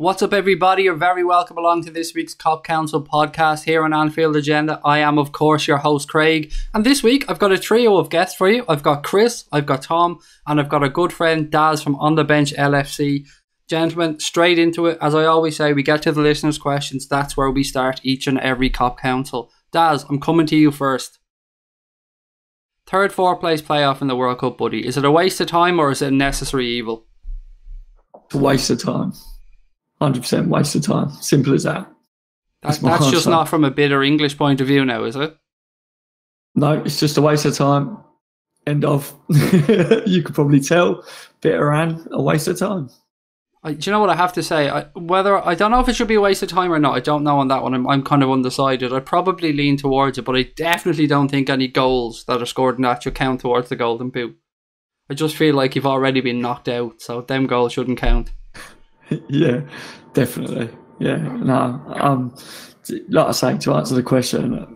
What's up, everybody? You're very welcome along to this week's Cop Council podcast here on Anfield Agenda. I am, of course, your host, Craig. And this week, I've got a trio of guests for you. I've got Chris, I've got Tom, and I've got a good friend, Daz, from On The Bench LFC. Gentlemen, straight into it. As I always say, we get to the listeners' questions. That's where we start each and every Cop Council. Daz, I'm coming to you first. Third, fourth place playoff in the World Cup, buddy. Is it a waste of time or is it a necessary evil? It's a waste of time. 100% waste of time. Simple as that. That's just not from a bitter English point of view now, is it? No, it's just a waste of time. End of. You could probably tell. Bitter and a waste of time. Do you know what I have to say? I don't know if it should be a waste of time or not. I don't know on that one. I'm kind of undecided. I probably lean towards it, but I definitely don't think any goals that are scored in that should count towards the Golden Boot. I just feel like you've already been knocked out, so them goals shouldn't count. Yeah, definitely. Yeah, no. Like I say, to answer the question,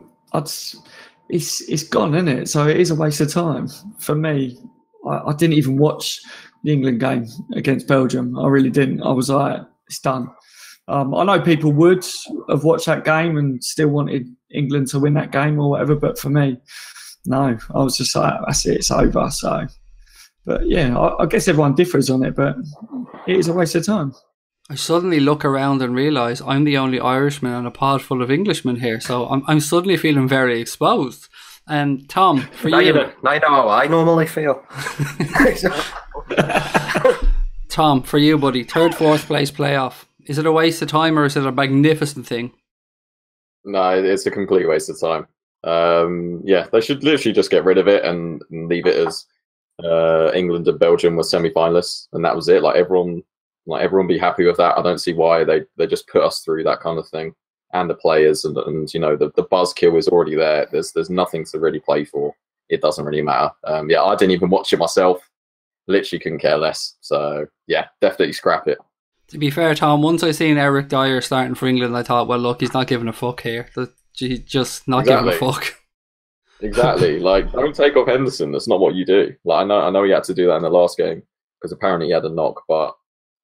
it's gone, isn't it? So it is a waste of time for me. I didn't even watch the England game against Belgium. I really didn't. I was like, it's done. I know people would have watched that game and still wanted England to win that game or whatever, but for me, no. I was just like, that's it. It's over. So. But yeah, I guess everyone differs on it, but it is a waste of time. I suddenly look around and realise I'm the only Irishman in a pod full of Englishmen here, so I'm suddenly feeling very exposed. And Tom, for you... Now you know how I normally feel. Tom, for you, buddy, third, fourth place playoff. Is it a waste of time or is it a magnificent thing? No, it's a complete waste of time. They should literally just get rid of it and leave it as... England and Belgium were semi-finalists, and that was it. Like everyone be happy with that. I don't see why they just put us through that kind of thing, and the players, and you know the buzzkill is already there. There's nothing to really play for. It doesn't really matter. I didn't even watch it myself. Literally couldn't care less. So yeah, definitely scrap it. To be fair, Tom, once I seen Eric Dyer starting for England, I thought, well, look, he's not giving a fuck here. He's just not giving a fuck. Exactly. Like, don't take off Henderson. That's not what you do. Like, I know he had to do that in the last game because apparently he had a knock, but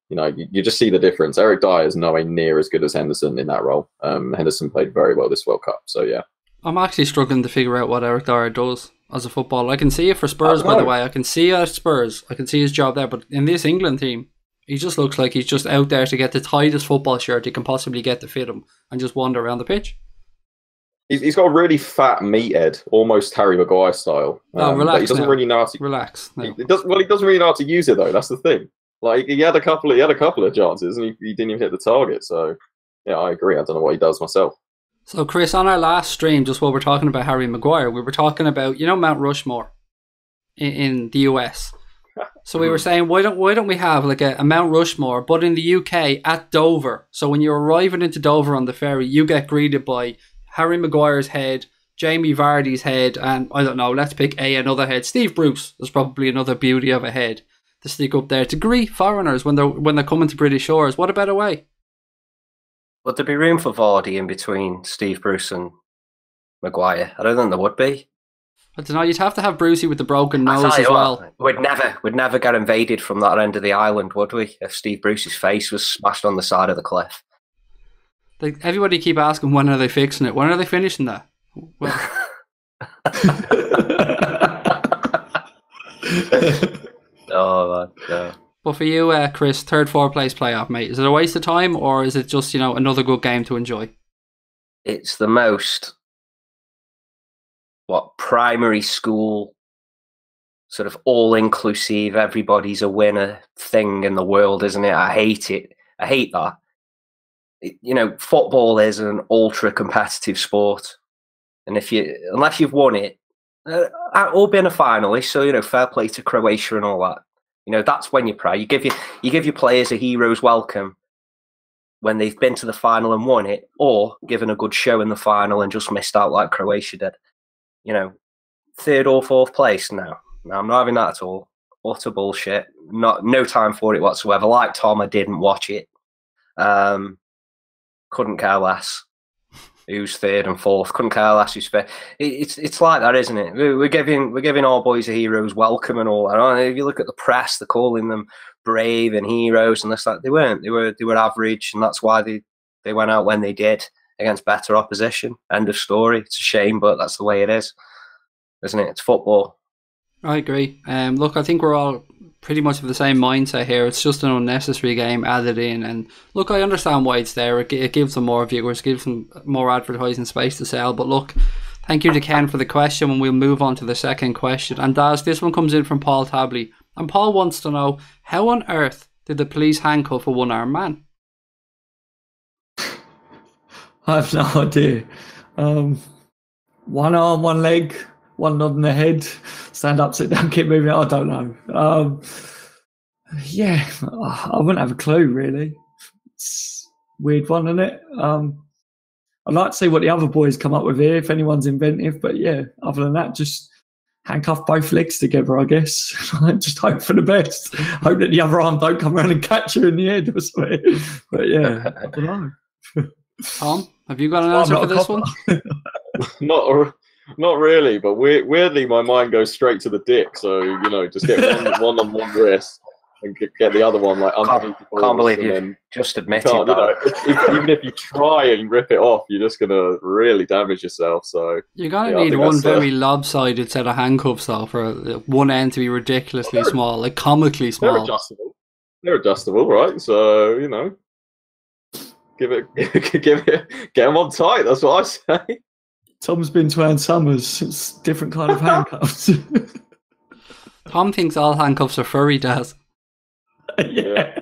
you know, you just see the difference. Eric Dyer is nowhere near as good as Henderson in that role. Henderson played very well this World Cup. So yeah, I'm actually struggling to figure out what Eric Dyer does as a footballer. I can see it for Spurs, by the way. I can see it at Spurs. I can see his job there, but in this England team, he just looks like he's just out there to get the tightest football shirt he can possibly get to fit him and just wander around the pitch. He's got a really fat meathead, almost Harry Maguire style. Relax. But he doesn't really know how to relax. No. He doesn't really know how to use it though. That's the thing. Like he had a couple of chances and he didn't even hit the target. So yeah, I agree. I don't know what he does myself. So Chris, on our last stream, just while we're talking about Harry Maguire, we were talking about Mount Rushmore in the US. So we were saying why don't we have like a Mount Rushmore, but in the UK at Dover. So when you're arriving into Dover on the ferry, you get greeted by Harry Maguire's head, Jamie Vardy's head, and I don't know, let's pick another head. Steve Bruce is probably another beauty of a head to stick up there to greet foreigners when they're coming to British shores. What a better way? Would there be room for Vardy in between Steve Bruce and Maguire? I don't think there would be. I don't know, you'd have to have Brucey with the broken nose as well. We'd never get invaded from that end of the island, would we? If Steve Bruce's face was smashed on the side of the cliff. Like, everybody keep asking, when are they fixing it? When are they finishing that? Well. Oh, man. But for you, Chris, third, fourth place playoff, mate, is it a waste of time or is it just, another good game to enjoy? It's the most, primary school, sort of all-inclusive, everybody's a winner thing in the world, isn't it? I hate it. I hate that. Football is an ultra-competitive sport, and unless you've won it, or been a finalist, so fair play to Croatia and all that. That's when you pray. You give your players a hero's welcome when they've been to the final and won it, or given a good show in the final and just missed out like Croatia did. Third or fourth place. No, I'm not having that at all. Utter bullshit. No time for it whatsoever. Like Tom, I didn't watch it. Couldn't care less. who's third and fourth. Couldn't care less who's fifth. It's like that, isn't it? We're giving our boys a heroes welcome and all that. If you look at the press, they're calling them brave and heroes and this, that. They weren't. They were average, and that's why they went out when they did against better opposition. End of story. It's a shame, but that's the way it is, isn't it? It's football. I agree. Look, I think we're all pretty much of the same mindset here. It's just an unnecessary game added in, and look, I understand why it's there. It gives them more viewers, gives them more advertising space to sell. But look, thank you to Ken for the question, and we'll move on to the second question. And Daz, this one comes in from Paul Tabley, and Paul wants to know, how on earth did the police handcuff a one-armed man? I have no idea. One arm, one leg, one nod in the head, stand up, sit down, keep moving. I don't know. Yeah, I wouldn't have a clue, really. It's a weird one, isn't it? I'd like to see what the other boys come up with here, if anyone's inventive. But yeah, other than that, just handcuff both legs together, I guess. Just hope for the best. Hope that the other arm don't come around and catch you in the head or something. But yeah, I don't know. Tom, have you got an answer for this one? Not really, but weirdly, my mind goes straight to the dick. So just get one on one wrist and get the other one like underneath. Can't believe you just admitted that. Even if you try and rip it off, you're just gonna really damage yourself. So you're gonna need one very lopsided set of handcuffs, though, for one end to be ridiculously small, like comically small. They're adjustable, right? So get them on tight. That's what I say. Tom's been to Ann Summers. It's a different kind of handcuffs. Tom thinks all handcuffs are furry, Daz. Yeah.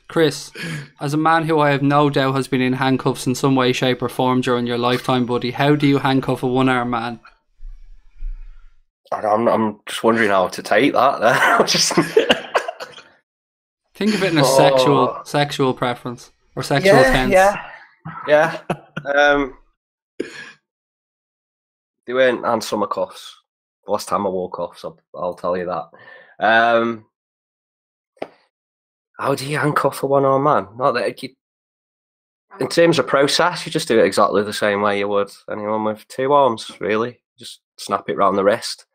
Chris, as a man who I have no doubt has been in handcuffs in some way, shape or form during your lifetime, buddy, how do you handcuff a one-armed man? I'm just wondering how to take that. Think of it in a sexual preference or sexual tense. Yeah. They weren't hand summer cuffs. The last time I wore cuffs, I'll tell you that. How do you handcuff a one-armed man? Not that in terms of process, you just do it exactly the same way you would anyone with two arms, really. Just snap it round the wrist.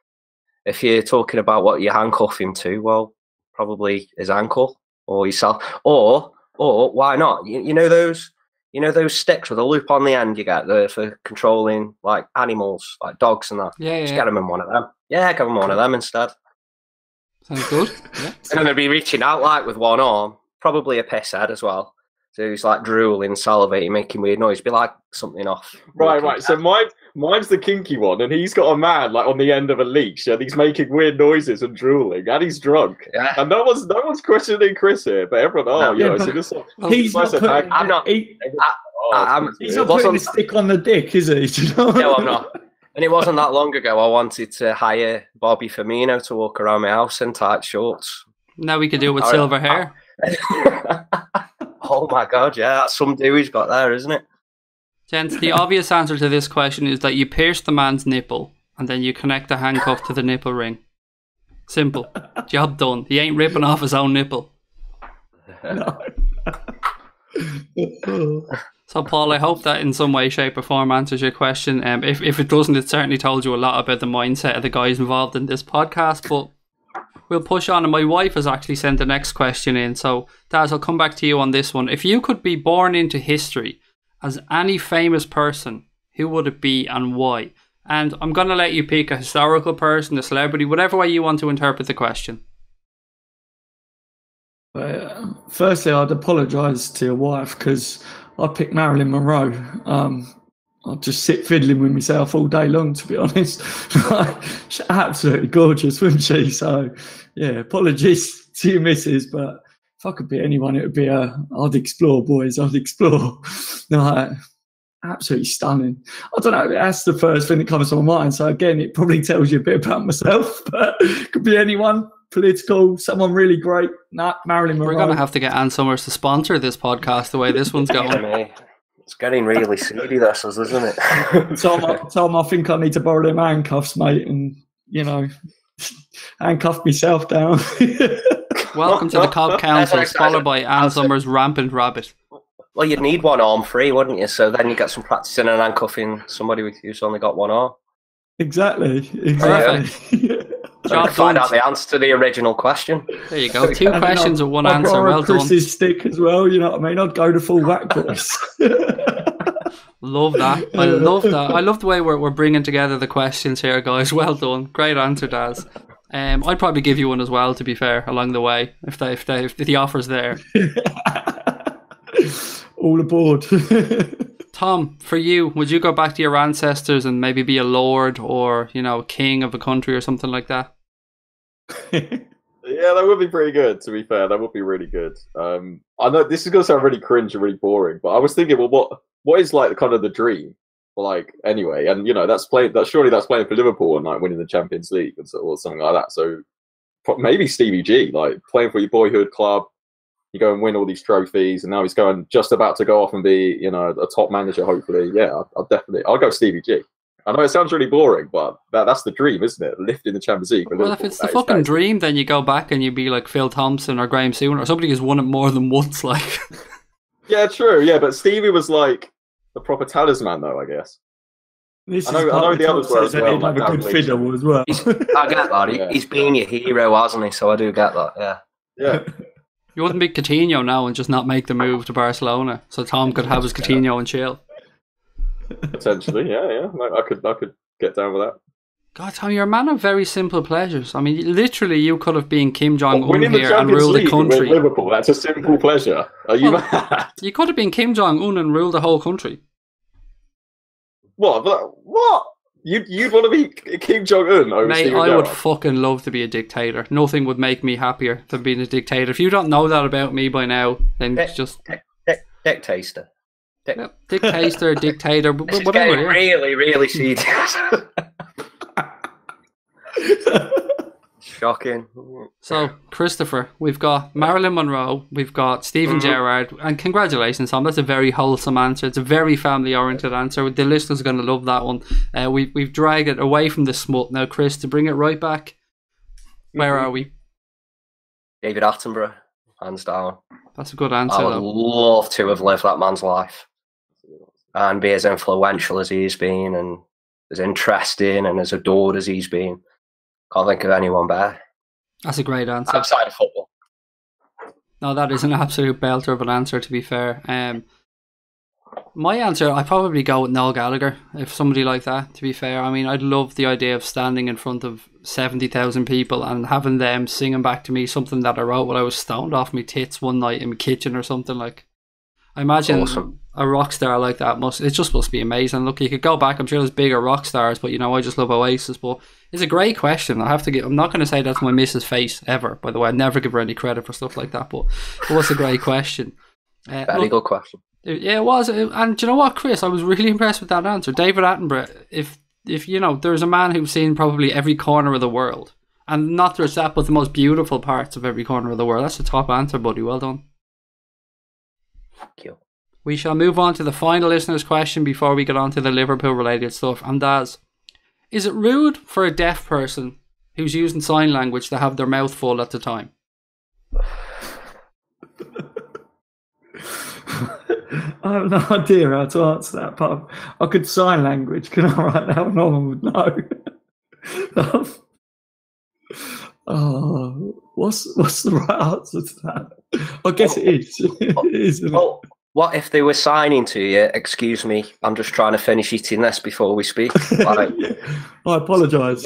If you're talking about what you handcuff him to, well, probably his ankle or yourself. Or why not? You know those sticks with a loop on the end you get for controlling like animals, like dogs and that? Yeah. Just get them in one of them. Yeah, give them one of them instead. Sounds good. Yeah. And they'll be reaching out like with one arm, probably a piss head as well. So he's like drooling, salivating, making weird noise. Be like something off. Right. So mine's the kinky one, and he's got a man like on the end of a leash, and he's making weird noises and drooling, and he's drunk. Yeah. And no one's questioning Chris here, but everyone, he's not putting, I'm not. He's not putting a stick on the dick, is he? No, I'm not. And it wasn't that long ago I wanted to hire Bobby Firmino to walk around my house in tight shorts. Now we could do it with silver hair. Oh my God, yeah, that's some do he's got there, isn't it? Gents, the obvious answer to this question is that you pierce the man's nipple and then you connect the handcuff to the nipple ring. Simple. Job done. He ain't ripping off his own nipple. No. So, Paul, I hope that in some way, shape or form answers your question. If it doesn't, it certainly told you a lot about the mindset of the guys involved in this podcast, but we'll push on. And my wife has actually sent the next question in. So, Daz, I'll come back to you on this one. If you could be born into history as any famous person, who would it be and why? And I'm going to let you pick a historical person, a celebrity, whatever way you want to interpret the question. Firstly, I'd apologise to your wife because I picked Marilyn Monroe. I'd just sit fiddling with myself all day long, to be honest. She's absolutely gorgeous, wasn't she? So, yeah, apologies to your missus, but if I could be anyone, it would be I'd explore, boys. I'd explore. No, absolutely stunning. I don't know, that's the first thing that comes to my mind. So, again, it probably tells you a bit about myself, but it could be anyone. Political, someone really great. Marilyn Monroe. We're going to have to get Ann Summers to sponsor this podcast the way this one's going. It's getting really seedy, this is, isn't it? Tom, I think I need to borrow them handcuffs, mate, and, handcuff myself down. Welcome to the Cobb Council, followed by Ann Summers' Rampant Rabbit. Well, you'd need one arm free, wouldn't you? So then you get some practice in and handcuffing somebody who's only got one arm. Exactly. So find out the answer to the original question. There you go. 2 questions with one answer. Well done. Chris's stick as well. You know what I mean? I'd go to full whack voice. Love that. I love that. I love the way we're bringing together the questions here, guys. Well done. Great answer, Daz. I'd probably give you one as well, to be fair, along the way, if the offer's there. All aboard. Tom, for you, would you go back to your ancestors and maybe be a lord or, you know, king of a country or something like that? Yeah, that would be pretty good, to be fair. That would be really good. I know this is going to sound really cringe and really boring, but I was thinking, well, what is like kind of the dream? Like, anyway, and you know, surely that's playing for Liverpool and like winning the Champions League or something like that. So maybe Stevie G, like playing for your boyhood club, you go and win all these trophies, and now he's just about to go off and be, you know, a top manager, hopefully. Yeah, I'll go Stevie G. I know it sounds really boring, but that's the dream, isn't it? Lifting the Champions League. Well, if it's the fucking dream, then you go back and you be like Phil Thompson or Graham Souness or somebody who's won it more than once, like. Yeah, true. Yeah, but Stevie was like the proper talisman, though, I guess. I know the others were as well. Have a good fiddle as well. I get that. Yeah. He's been your hero, hasn't he? So I do get that. Yeah. Yeah. You wouldn't be Coutinho now and just not make the move to Barcelona, so Tom could have his Coutinho and chill. Potentially, yeah. I could get down with that. God, Tom, you're a man of very simple pleasures. I mean, literally, you could have been Kim Jong-un here and ruled the country. Liverpool, that's a simple pleasure. Are you mad? You could have been Kim Jong-un and ruled the whole country. What? You'd want to be Kim Jong-un over Mate, Steven I Gerrard? would fucking love to be a dictator. Nothing would make me happier than being a dictator. If you don't know that about me by now, then it's just... Dictator. Dictator, dictator, This is whatever. getting really, really serious. Shocking. So, Christopher, we've got Marilyn Monroe, we've got Steven Gerrard, and congratulations, Tom. That's a very wholesome answer. It's a very family-oriented answer. The listeners are going to love that one. We've dragged it away from the smut. Now, Chris, to bring it right back, where are we? David Attenborough, hands down. That's a good answer, I would though. love to have lived that man's life and be as influential as he's been and as interesting and as adored as he's been. Can't think of anyone better. That's a great answer. Outside of football. No, that is an absolute belter of an answer, to be fair. My answer, I'd probably go with Noel Gallagher, if somebody like that, to be fair. I mean, I'd love the idea of standing in front of 70,000 people and having them singing back to me something that I wrote when I was stoned off my tits one night in my kitchen or something. Like, I imagine a rock star like that it's just supposed to be amazing. Look, you could go back, I'm sure there's bigger rock stars, but you know, I just love Oasis. But it's a great question. I'm not going to say that's my missus' face ever, by the way. I'd never give her any credit for stuff like that, but it was a great question. Very good question. Yeah, it was. And do you know what, Chris? I was really impressed with that answer. David Attenborough, if you know, there's a man who's seen probably every corner of the world, and not just that, but the most beautiful parts of every corner of the world. That's a top answer, buddy. Well done. Thank you. We shall move on to the final listener's question before we get on to the Liverpool-related stuff. And Daz, is it rude for a deaf person who's using sign language to have their mouth full at the time? I have no idea how to answer that, but I could sign language, can I, right now? No one would know. What's the right answer to that? I guess it is. It is, isn't it? What if they were signing to you? Excuse me, I'm just trying to finish eating this before we speak. Like, I apologise.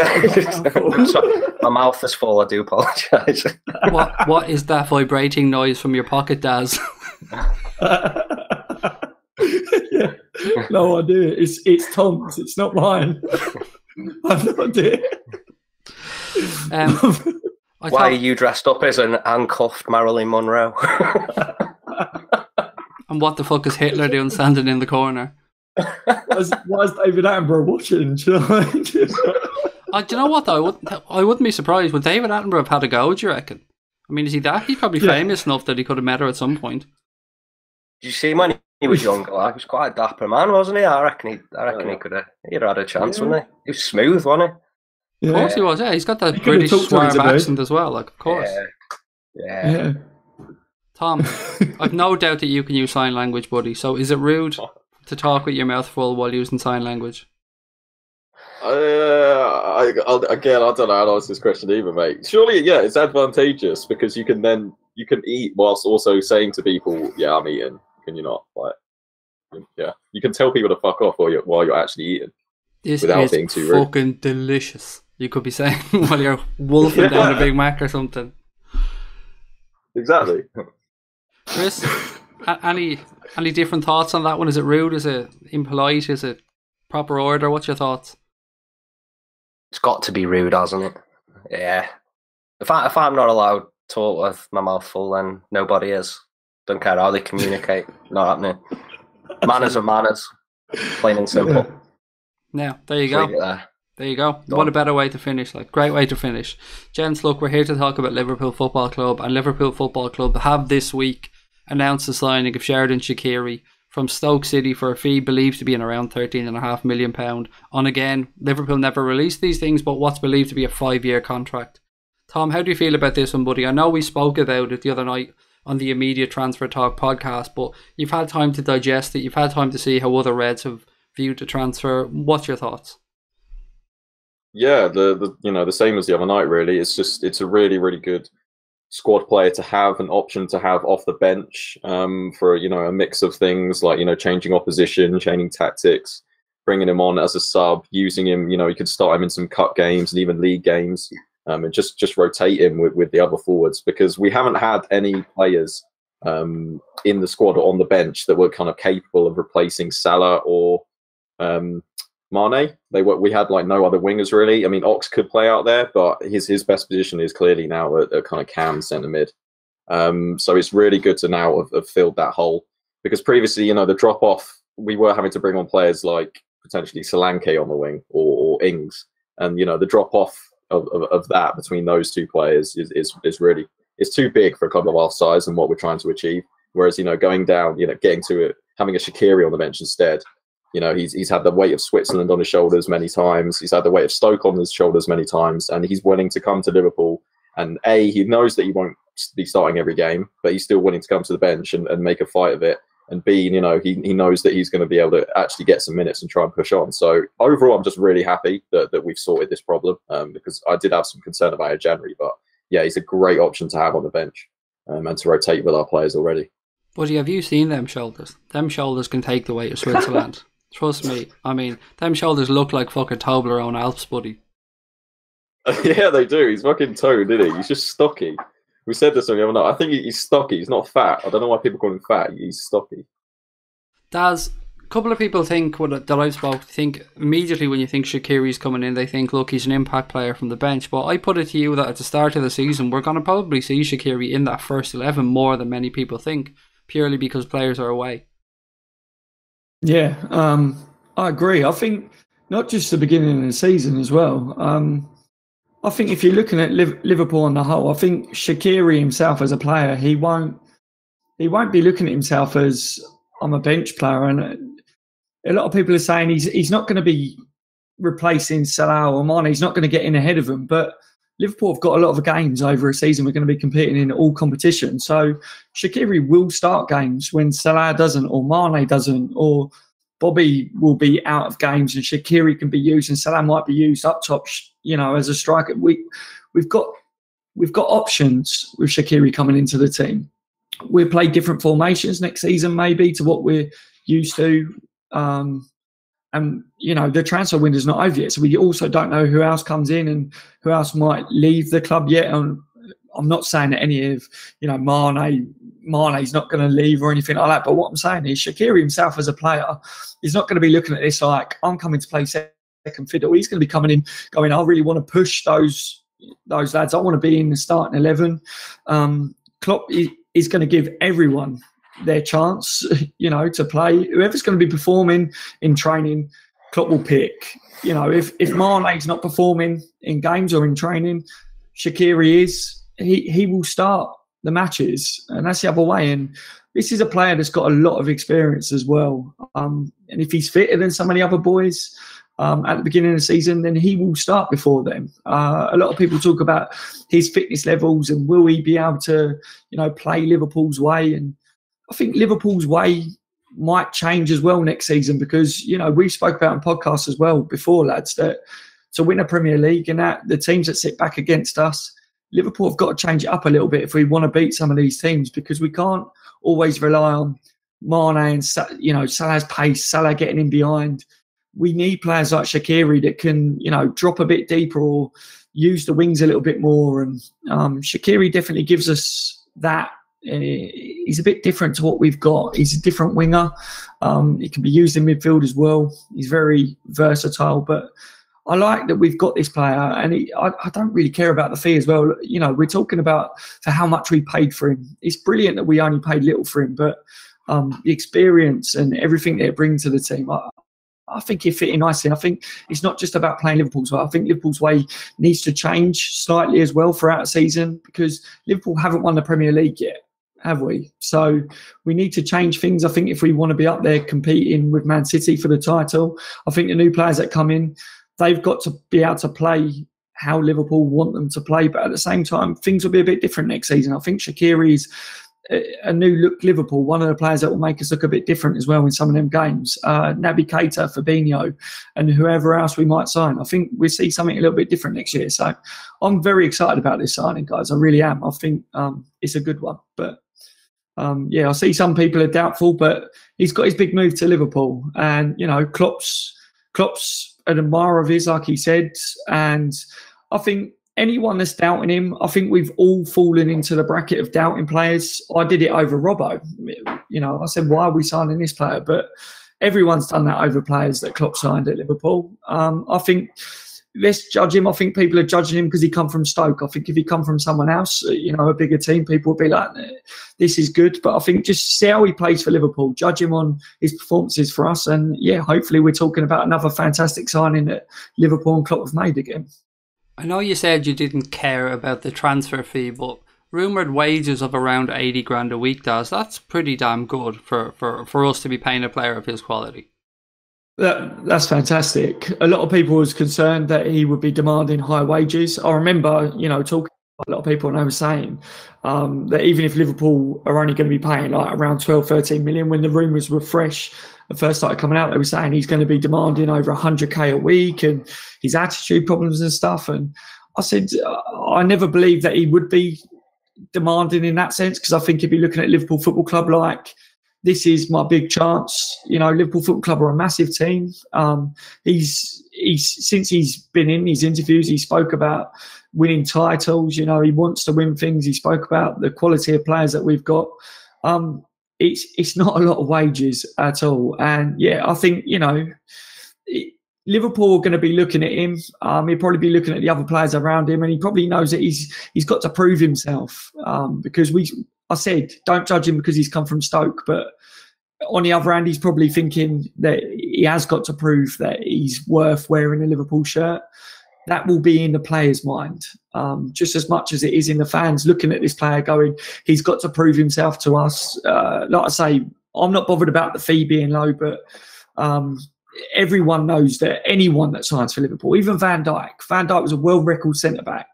My mouth is full. I do apologise. What is that vibrating noise from your pocket, Daz? Yeah. No idea. It's Tom's. It's not mine. I have no idea. Why are you dressed up as an handcuffed Marilyn Monroe? And what the fuck is Hitler doing standing in the corner? Why is David Attenborough watching? Do you know what I mean? Do you know what though? I wouldn't be surprised. Would David Attenborough have had a go, do you reckon? I mean, is he that? He's probably famous enough that he could have met her at some point. Did you see him when he was younger? Like, he was quite a dapper man, wasn't he? I reckon he could have. He'd had a chance, wouldn't he? He was smooth, wasn't he? Of course he was. Yeah, he's got that British suave accent as well. Like, of course. Yeah. Tom, I've no doubt that you can use sign language, buddy. So is it rude to talk with your mouth full while using sign language? I don't know how to answer this question either, mate. Surely, yeah, it's advantageous because you can eat whilst also saying to people, "Yeah, I'm eating." Can you not? Like, yeah, you can tell people to fuck off while you're actually eating. This without is being too rude. fucking delicious. You could be saying while you're wolfing down a Big Mac or something. Exactly. Chris, any different thoughts on that one? Is it rude? Is it impolite? Is it proper order? What's your thoughts? It's got to be rude, hasn't it? Yeah. If I'm not allowed to talk with my mouth full, then nobody is. Don't care how they communicate. Not happening. Manners are manners. Plain and simple. Now, there you go. There you go. Done. What a better way to finish. Great way to finish. Gents, look, we're here to talk about Liverpool Football Club, and Liverpool Football Club have this week announced the signing of Sheridan Shaqiri from Stoke City for a fee believed to be in around £13.5 million. On again, Liverpool never released these things, but what's believed to be a 5-year contract. Tom, how do you feel about this one, buddy? I know we spoke about it the other night on the Immediate Transfer Talk podcast, but you've had time to digest it. You've had time to see how other Reds have viewed the transfer. What's your thoughts? Yeah, the same as the other night. Really, it's a really, really good squad player to have, an option to have off the bench for a mix of things like changing opposition, changing tactics, bringing him on as a sub, using him. You could start him in some cup games and even league games, and just rotate him with the other forwards, because we haven't had any players in the squad or on the bench that were kind of capable of replacing Salah or Mane. We had no other wingers really. I mean, Ox could play out there, but his best position is clearly now a kind of cam centre mid. So it's really good to now have filled that hole, because previously, the drop off, we were having to bring on players like potentially Solanke on the wing or Ings, and the drop off of that between those two players is really, it's too big for a club of our size and what we're trying to achieve. Whereas getting down, getting to it, having a Shaqiri on the bench instead. He's had the weight of Switzerland on his shoulders many times. He's had the weight of Stoke on his shoulders many times, and he's willing to come to Liverpool. And he knows that he won't be starting every game, but he's still willing to come to the bench and make a fight of it. And B, he knows that he's going to be able to actually get some minutes and try and push on. So overall, I'm just really happy that we've sorted this problem, because I did have some concern about it in January. But yeah, he's a great option to have on the bench and to rotate with our players already. Buddy, have you seen them shoulders? Them shoulders can take the weight of Switzerland. Trust me. I mean, them shoulders look like fucking Toblerone Alps, buddy. Yeah, they do. He's fucking toned, isn't he? He's just stocky. We said this on the other night. I think he's stocky. He's not fat. I don't know why people call him fat. He's stocky. Daz, a couple of people think that I've spoke think immediately when you think Shaqiri's coming in, they think, look, he's an impact player from the bench. But I put it to you that at the start of the season, we're going to probably see Shaqiri in that first 11 more than many people think, purely because players are away. Yeah, I agree. I think not just the beginning of the season as well. I think if you're looking at Liverpool on the whole, I think Shaqiri himself as a player, he won't be looking at himself as, I'm a bench player. And a lot of people are saying he's not going to be replacing Salah or Mane. He's not going to get in ahead of them. But Liverpool have got a lot of games over a season. We're going to be competing in all competitions. So Shaqiri will start games when Salah doesn't, or Mane doesn't, or Bobby will be out of games and Shaqiri can be used and Salah might be used up top, as a striker. We've got options with Shaqiri coming into the team. We'll play different formations next season maybe to what we're used to. And, the transfer window's not over yet. So we also don't know who else comes in and who else might leave the club yet. And I'm not saying that any of, Mane's not going to leave or anything like that. But what I'm saying is Shaqiri himself as a player is not going to be looking at this like, I'm coming to play second fiddle. He's going to be coming in going, I really want to push those lads. I want to be in the starting 11. Klopp is going to give everyone their chance, to play. Whoever's going to be performing in training, Klopp will pick. If Mane's not performing in games or in training, Shaqiri is. He will start the matches, and that's the other way. And this is a player that's got a lot of experience as well. And if he's fitter than some of the other boys, at the beginning of the season, then he will start before them. A lot of people talk about his fitness levels and will he be able to, play Liverpool's way. And I think Liverpool's way might change as well next season because, we spoke about in podcasts as well before, lads, that to win a Premier League and that the teams that sit back against us, Liverpool have got to change it up a little bit if we want to beat some of these teams, because we can't always rely on Mane and, Salah's pace, Salah getting in behind. We need players like Shaqiri that can, drop a bit deeper or use the wings a little bit more. And Shaqiri definitely gives us that. He's a bit different to what we've got. He's a different winger. He can be used in midfield as well. He's very versatile, but I like that we've got this player, and I don't really care about the fee as well. We're talking about for how much we paid for him. It's brilliant that we only paid little for him, but the experience and everything that it brings to the team, I think he fit in nicely. And I think it's not just about playing Liverpool's way. I think Liverpool's way needs to change slightly as well throughout the season, because Liverpool haven't won the Premier League yet, have we? So we need to change things. I think if we want to be up there competing with Man City for the title, I think the new players that come in, they've got to be able to play how Liverpool want them to play. But at the same time, things will be a bit different next season. I think Shaqiri is a new look Liverpool, one of the players that will make us look a bit different as well in some of them games. Naby Keita, Fabinho, and whoever else we might sign. I think we'll see something a little bit different next year. So I'm very excited about this signing, guys. I really am. I think it's a good one. But I see some people are doubtful, but he's got his big move to Liverpool. And, Klopp's an admirer of his, like he said. And I think anyone that's doubting him, I think we've all fallen into the bracket of doubting players. I did it over Robbo. I said, why are we signing this player? But everyone's done that over players that Klopp signed at Liverpool. I think let's judge him. I think people are judging him because he come from Stoke. I think if he come from someone else, a bigger team, people would be like, this is good. But I think just see how he plays for Liverpool, judge him on his performances for us. And hopefully we're talking about another fantastic signing that Liverpool and Klopp have made again. I know you said you didn't care about the transfer fee, but rumoured wages of around 80 grand a week, that's pretty damn good for us to be paying a player of his quality. That's fantastic. A lot of people was concerned that he would be demanding high wages. I remember, talking to a lot of people, and I was saying that even if Liverpool are only going to be paying like around 12, 13 million, when the rumours were fresh, the first started coming out, they were saying he's going to be demanding over 100k a week and his attitude problems and stuff. And I said, I never believed that he would be demanding in that sense, because I think if you're looking at Liverpool Football Club, like, this is my big chance. Liverpool Football Club are a massive team. He's since he's been in these interviews, he spoke about winning titles. He wants to win things. He spoke about the quality of players that we've got. It's not a lot of wages at all. And I think Liverpool are going to be looking at him. He'll probably be looking at the other players around him, and he probably knows that he's got to prove himself. Because I said, don't judge him because he's come from Stoke, but on the other hand, he's probably thinking that he has got to prove that he's worth wearing a Liverpool shirt. That will be in the player's mind, just as much as it is in the fans looking at this player going, he's got to prove himself to us. Like I say, I'm not bothered about the fee being low, but everyone knows that anyone that signs for Liverpool, even Van Dijk was a world record centre-back.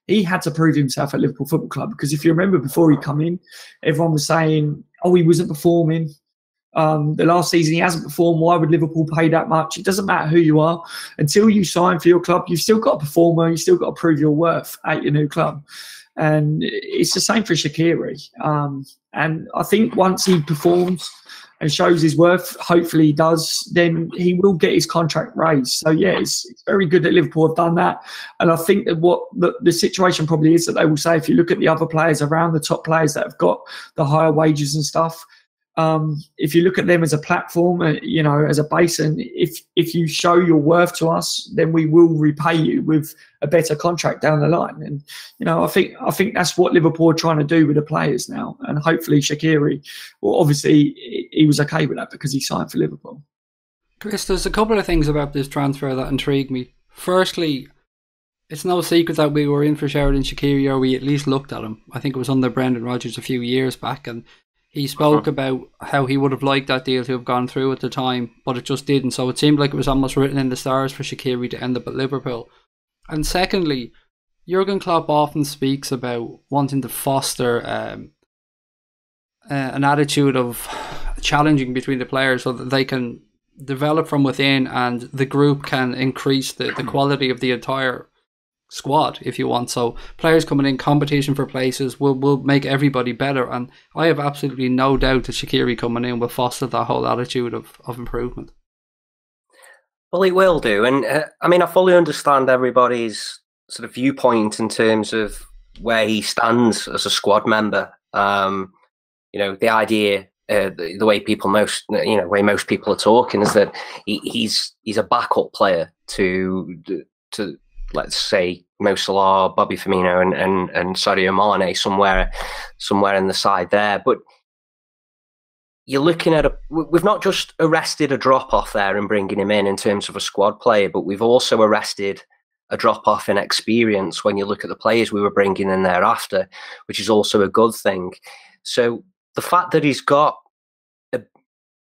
He had to prove himself at Liverpool Football Club, because if you remember before he come in, everyone was saying, he wasn't performing. The last season he hasn't performed. Why would Liverpool pay that much? It doesn't matter who you are. Until you sign for your club, you've still got to perform. You've still got to prove your worth at your new club. And it's the same for Shaqiri. And I think once he performs and shows his worth, hopefully he does, then he will get his contract raised. So, it's very good that Liverpool have done that. And I think that what the situation probably is that they will say, if you look at the other players around, the top players that have got the higher wages and stuff, if you look at them as a platform, as a base, and if you show your worth to us, then we will repay you with a better contract down the line. And I think that's what Liverpool are trying to do with the players now. And hopefully Shaqiri, well, obviously he was okay with that because he signed for Liverpool. Chris, there's a couple of things about this transfer that intrigue me. Firstly, it's no secret that we were in for Sheridan Shaqiri, or we at least looked at him. I think it was under Brendan Rodgers a few years back, and He spoke about how he would have liked that deal to have gone through at the time, but it just didn't. So it seemed like it was almost written in the stars for Shaqiri to end up at Liverpool. And secondly, Jurgen Klopp often speaks about wanting to foster an attitude of challenging between the players so that they can develop from within and the group can increase the quality of the entire squad, if you want. So players coming in, competition for places will make everybody better, and I have absolutely no doubt that Shaqiri coming in will foster that whole attitude of improvement. Well, it will do, and I mean, I fully understand everybody's sort of viewpoint in terms of where he stands as a squad member. You know, the idea, the way people way most people are talking is that he's a backup player to let's say Mo Salah, Bobby Firmino, and Sadio Mane somewhere in the side there. But you're looking at we've not just arrested a drop off there and bringing him in terms of a squad player, but we've also arrested a drop off in experience when you look at the players we were bringing in thereafter, which is also a good thing. So the fact that he's got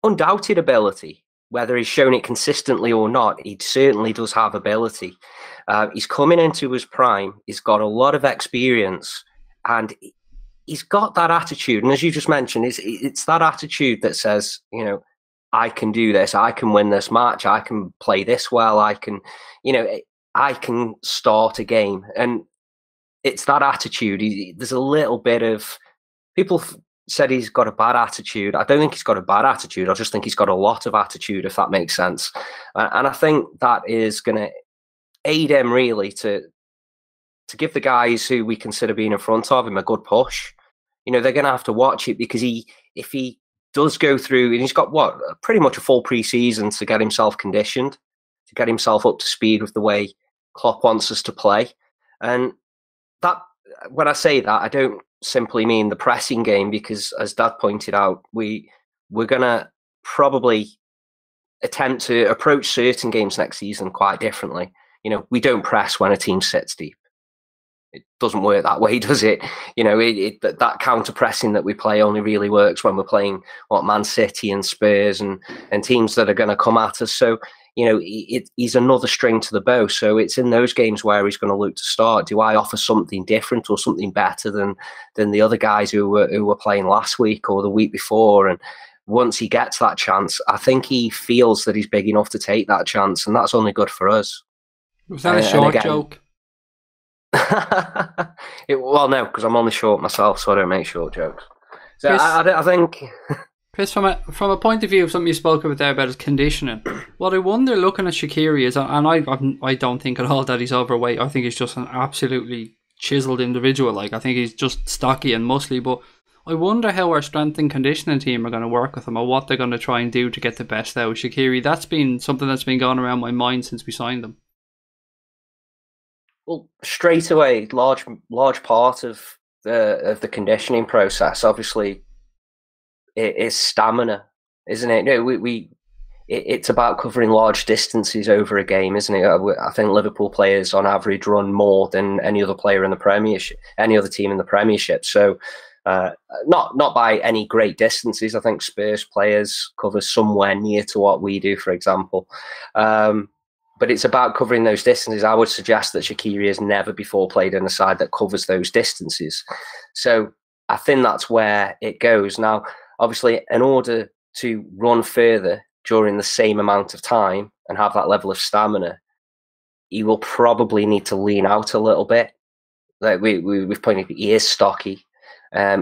undoubted ability, whether he's shown it consistently or not, he certainly does have ability. He's coming into his prime. He's got a lot of experience, and he's got that attitude. And as you just mentioned, it's that attitude that says, you know, I can do this. I can win this match. I can play this well. I can start a game. And it's that attitude. There's a little bit of people said he's got a bad attitude. I don't think he's got a bad attitude. I just think he's got a lot of attitude, if that makes sense. And I think that is going to aid him really to give the guys who we consider being in front of him a good push. You know, they're going to have to watch it, because if he does go through, and he's got pretty much a full pre-season to get himself conditioned, to get himself up to speed with the way Klopp wants us to play. And that, when I say that, I don't simply mean the pressing game, because as Dad pointed out, we're going to probably attempt to approach certain games next season quite differently. You know, we don't press when a team sits deep. It doesn't work that way, does it? You know, that counter pressing that we play only really works when we're playing Man City and Spurs and teams that are going to come at us. So, you know, he's another string to the bow. So it's in those games where he's going to look to start. Do I offer something different or something better than the other guys who were playing last week or the week before? And once he gets that chance, I think he feels that he's big enough to take that chance, and that's only good for us. Was that a short joke? Well, no, because I'm only short myself, so I don't make short jokes. So Chris, I think... Chris, from a point of view of something you spoke about there about his conditioning, what I wonder looking at Shaqiri is, and I don't think at all that he's overweight. I think he's just an absolutely chiseled individual. Like, I think he's just stocky and muscly, but I wonder how our strength and conditioning team are going to work with him, or what they're going to try and do to get the best out of Shaqiri. That's been something that's been going around my mind since we signed him. Well, straight away, large part of the conditioning process, obviously, it is stamina, isn't it? No, it's about covering large distances over a game, isn't it? I think Liverpool players on average run more than any other player in the Premiership, any other team in the Premiership. So, not by any great distances. I think Spurs players cover somewhere near to what we do, for example. But it's about covering those distances. I would suggest that Shaqiri has never before played in a side that covers those distances. So I think that's where it goes. Now, obviously, in order to run further during the same amount of time and have that level of stamina, he will probably need to lean out a little bit. Like we've pointed, he is stocky.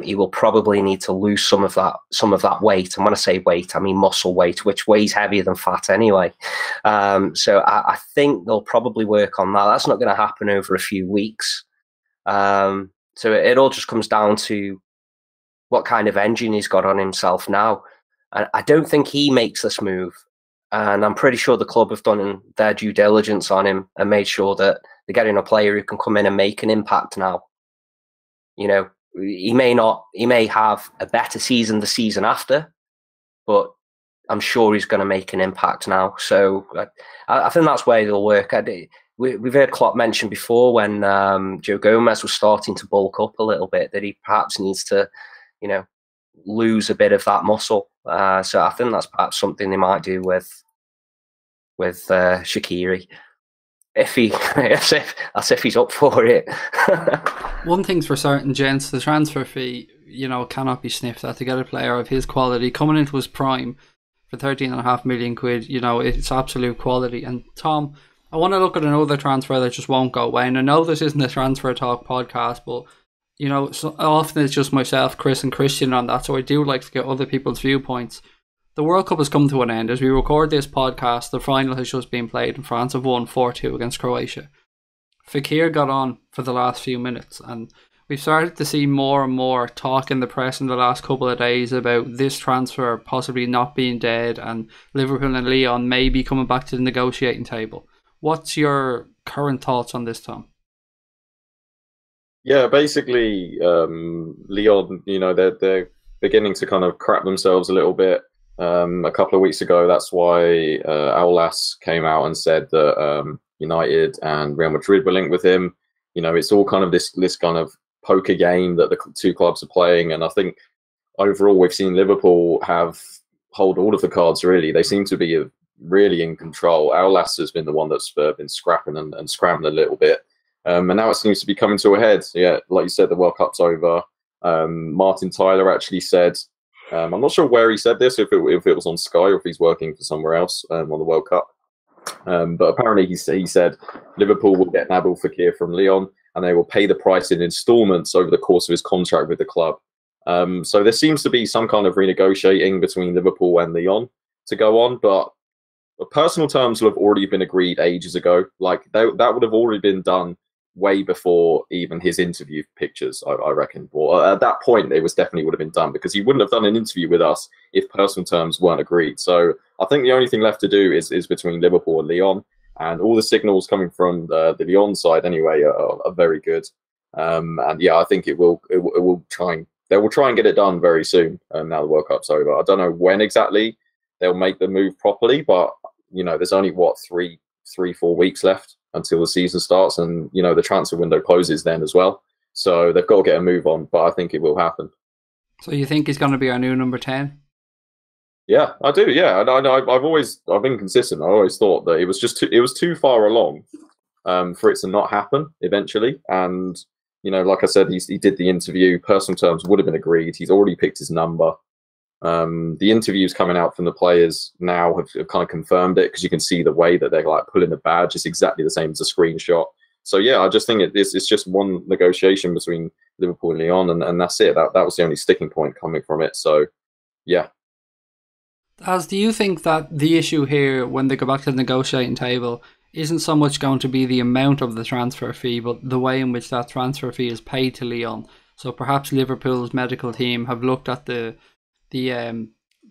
He will probably need to lose some of that weight. And when I say weight, I mean muscle weight, which weighs heavier than fat anyway. So I think they'll probably work on that. That's not going to happen over a few weeks. So it all just comes down to what kind of engine he's got on himself now. And I don't think he makes this move. And I'm pretty sure the club have done their due diligence on him and made sure that they're getting a player who can come in and make an impact now. You know, he may have a better season the season after, but I'm sure he's going to make an impact now. So I think that's where they'll work. We've heard Klopp mention before when Joe Gomez was starting to bulk up a little bit that he perhaps needs to, you know, lose a bit of that muscle. So I think that's perhaps something they might do with SHAQIRI. If he's up for it. One thing's for certain, gents, the transfer fee, cannot be sniffed at. To get a player of his quality coming into his prime for 13.5 million quid, it's absolute quality. And Tom, I want to look at another transfer that just won't go away. And I know this isn't a Transfer Talk podcast, but so often it's just myself, Chris, and Christian on that. So I do like to get other people's viewpoints. The World Cup has come to an end. As we record this podcast, the final has just been played and France have won 4-2 against Croatia. FEKIR got on for the last few minutes, and we've started to see more and more talk in the press in the last couple of days about this transfer possibly not being dead and Liverpool and Lyon may be coming back to the negotiating table. What's your current thoughts on this, Tom? Yeah, basically, Lyon, they're beginning to kind of crap themselves a little bit. A couple of weeks ago, that's why Aulas came out and said that United and Real Madrid were linked with him. It's all kind of this kind of poker game that the two clubs are playing. And I think overall, we've seen Liverpool hold all of the cards, really. They seem to be really in control. Aulas has been the one that's been scrapping and scrambling a little bit. And now it seems to be coming to a head. Yeah, like you said, the World Cup's over. Martin Tyler actually said, I'm not sure where he said this, if it was on Sky or if he's working for somewhere else on the World Cup. But apparently he said Liverpool will get Nabil Fekir from Lyon and they will pay the price in instalments over the course of his contract with the club. So there seems to be some kind of renegotiating between Liverpool and Lyon to go on, but personal terms will have already been agreed ages ago. Like that would have already been done way before even his interview pictures, I reckon. Or at that point, it definitely would have been done because he wouldn't have done an interview with us if personal terms weren't agreed. So I think the only thing left to do is between Liverpool and Lyon, and all the signals coming from the Lyon side anyway are very good. And yeah, I think they will try and get it done very soon. Now the World Cup's over. I don't know when exactly they'll make the move properly, but there's only 3-4 weeks left until the season starts, and the transfer window closes then as well. So they've got to get a move on, but I think it will happen. So you think he's going to be our new number 10? Yeah, I do. Yeah, and I've been consistent. I always thought that it was too far along for it to not happen eventually. And like I said, he did the interview. Personal terms would have been agreed. He's already picked his number. The interviews coming out from the players now have kind of confirmed it, because you can see the way that they're like pulling the badge. It's exactly the same as a screenshot. So yeah, I just think it's just one negotiation between Liverpool and Lyon, and that's it. That was the only sticking point coming from it. So yeah. Do you think that the issue here, when they go back to the negotiating table, isn't so much going to be the amount of the transfer fee, but the way in which that transfer fee is paid to Lyon? So perhaps Liverpool's medical team have looked at the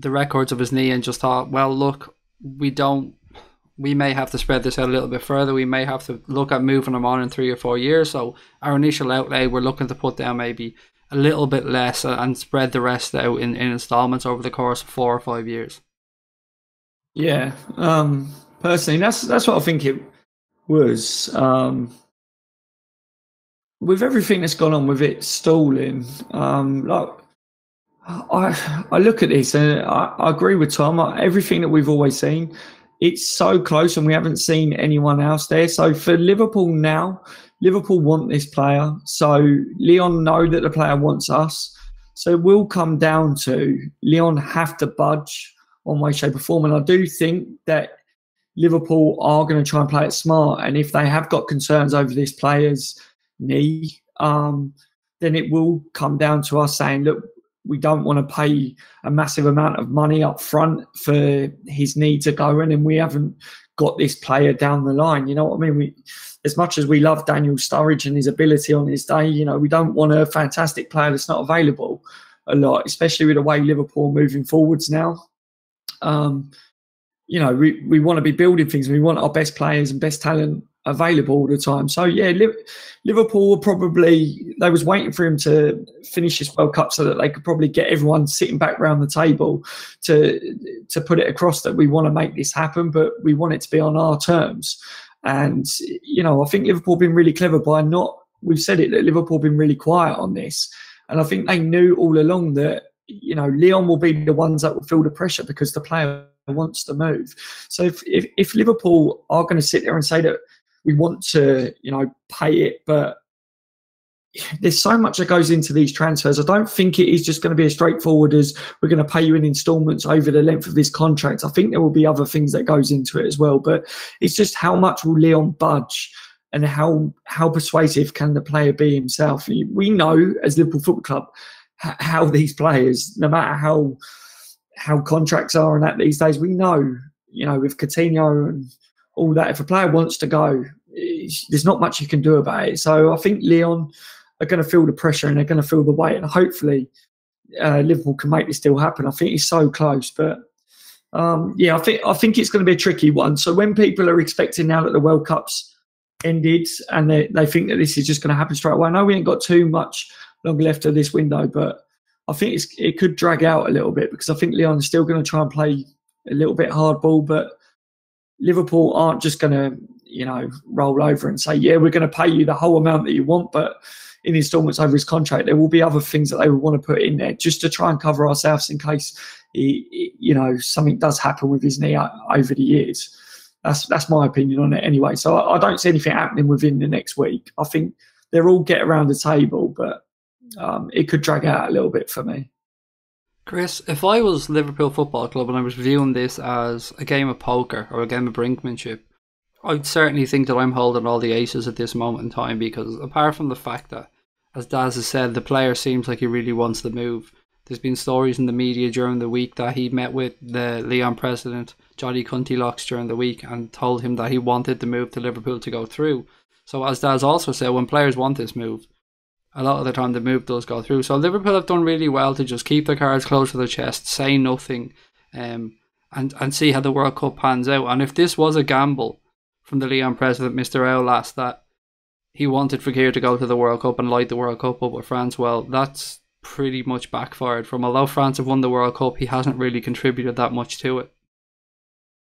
records of his knee and just thought, well, look, we may have to spread this out a little bit further. We may have to look at moving him on in 3 or 4 years. So our initial outlay, we're looking to put down maybe a little bit less and spread the rest out in installments over the course of 4 or 5 years. Yeah, personally, that's what I think it was. With everything that's gone on with it stalling, I look at this and I agree with Tom. Everything that we've always seen, it's so close and we haven't seen anyone else there. So for Liverpool now, Liverpool want this player. So Lyon know that the player wants us. So it will come down to Lyon have to budge one way, shape or form. And I do think that Liverpool are going to try and play it smart. And if they have got concerns over this player's knee, then it will come down to us saying, look, we don't want to pay a massive amount of money up front for his knee to go in, and we haven't got this player down the line. You know what I mean? As much as we love Daniel Sturridge and his ability on his day, we don't want a fantastic player that's not available a lot, especially with the way Liverpool moving forwards now. We want to be building things. We want our best players and best talent available all the time. So yeah, Liverpool were they was waiting for him to finish this World Cup so that they could probably get everyone sitting back around the table to put it across that we want to make this happen, but we want it to be on our terms. And I think Liverpool have been really clever we've said it, that Liverpool have been really quiet on this, and I think they knew all along that Lyon will be the ones that will feel the pressure because the player wants to move. So if Liverpool are going to sit there and say that we want to, pay it, but there's so much that goes into these transfers. I don't think it is just going to be as straightforward as we're going to pay you in instalments over the length of this contract. I think there will be other things that goes into it as well, but it's just how much will Lyon budge and how persuasive can the player be himself. We know as Liverpool Football Club how these players, no matter how contracts are and that these days, we know, with Coutinho and all that, if a player wants to go, there's not much you can do about it. So I think Lyon are going to feel the pressure and they're going to feel the weight, and hopefully Liverpool can make this still happen. I think it's so close, but I think it's going to be a tricky one. So when people are expecting now that the World Cup's ended and they think that this is just going to happen straight away, I know we ain't got too much longer left of this window, but I think it could drag out a little bit because I think Lyon is still going to try and play a little bit hardball, but Liverpool aren't just going to, roll over and say, yeah, we're going to pay you the whole amount that you want, but in instalments over his contract, there will be other things that they would want to put in there just to try and cover ourselves in case, something does happen with his knee over the years. That's my opinion on it anyway. So I don't see anything happening within the next week. I think they'll all get around the table, but it could drag out a little bit for me. Chris, if I was Liverpool Football Club and I was viewing this as a game of poker or a game of brinkmanship, I'd certainly think that I'm holding all the aces at this moment in time, because apart from the fact that, as Daz has said, the player seems like he really wants to move. There's been stories in the media during the week that he met with the Lyon president, Johnny Cuntilocks, during the week and told him that he wanted the move to Liverpool to go through. So as Daz also said, when players want this move, a lot of the time the move does go through. So Liverpool have done really well to just keep their cards close to their chest, say nothing, and see how the World Cup pans out. And if this was a gamble from the Lyon president, Mr. Aulas, that he wanted FEKIR to go to the World Cup and light the World Cup up with France, well, that's pretty much backfired from. Although France have won the World Cup, he hasn't really contributed that much to it.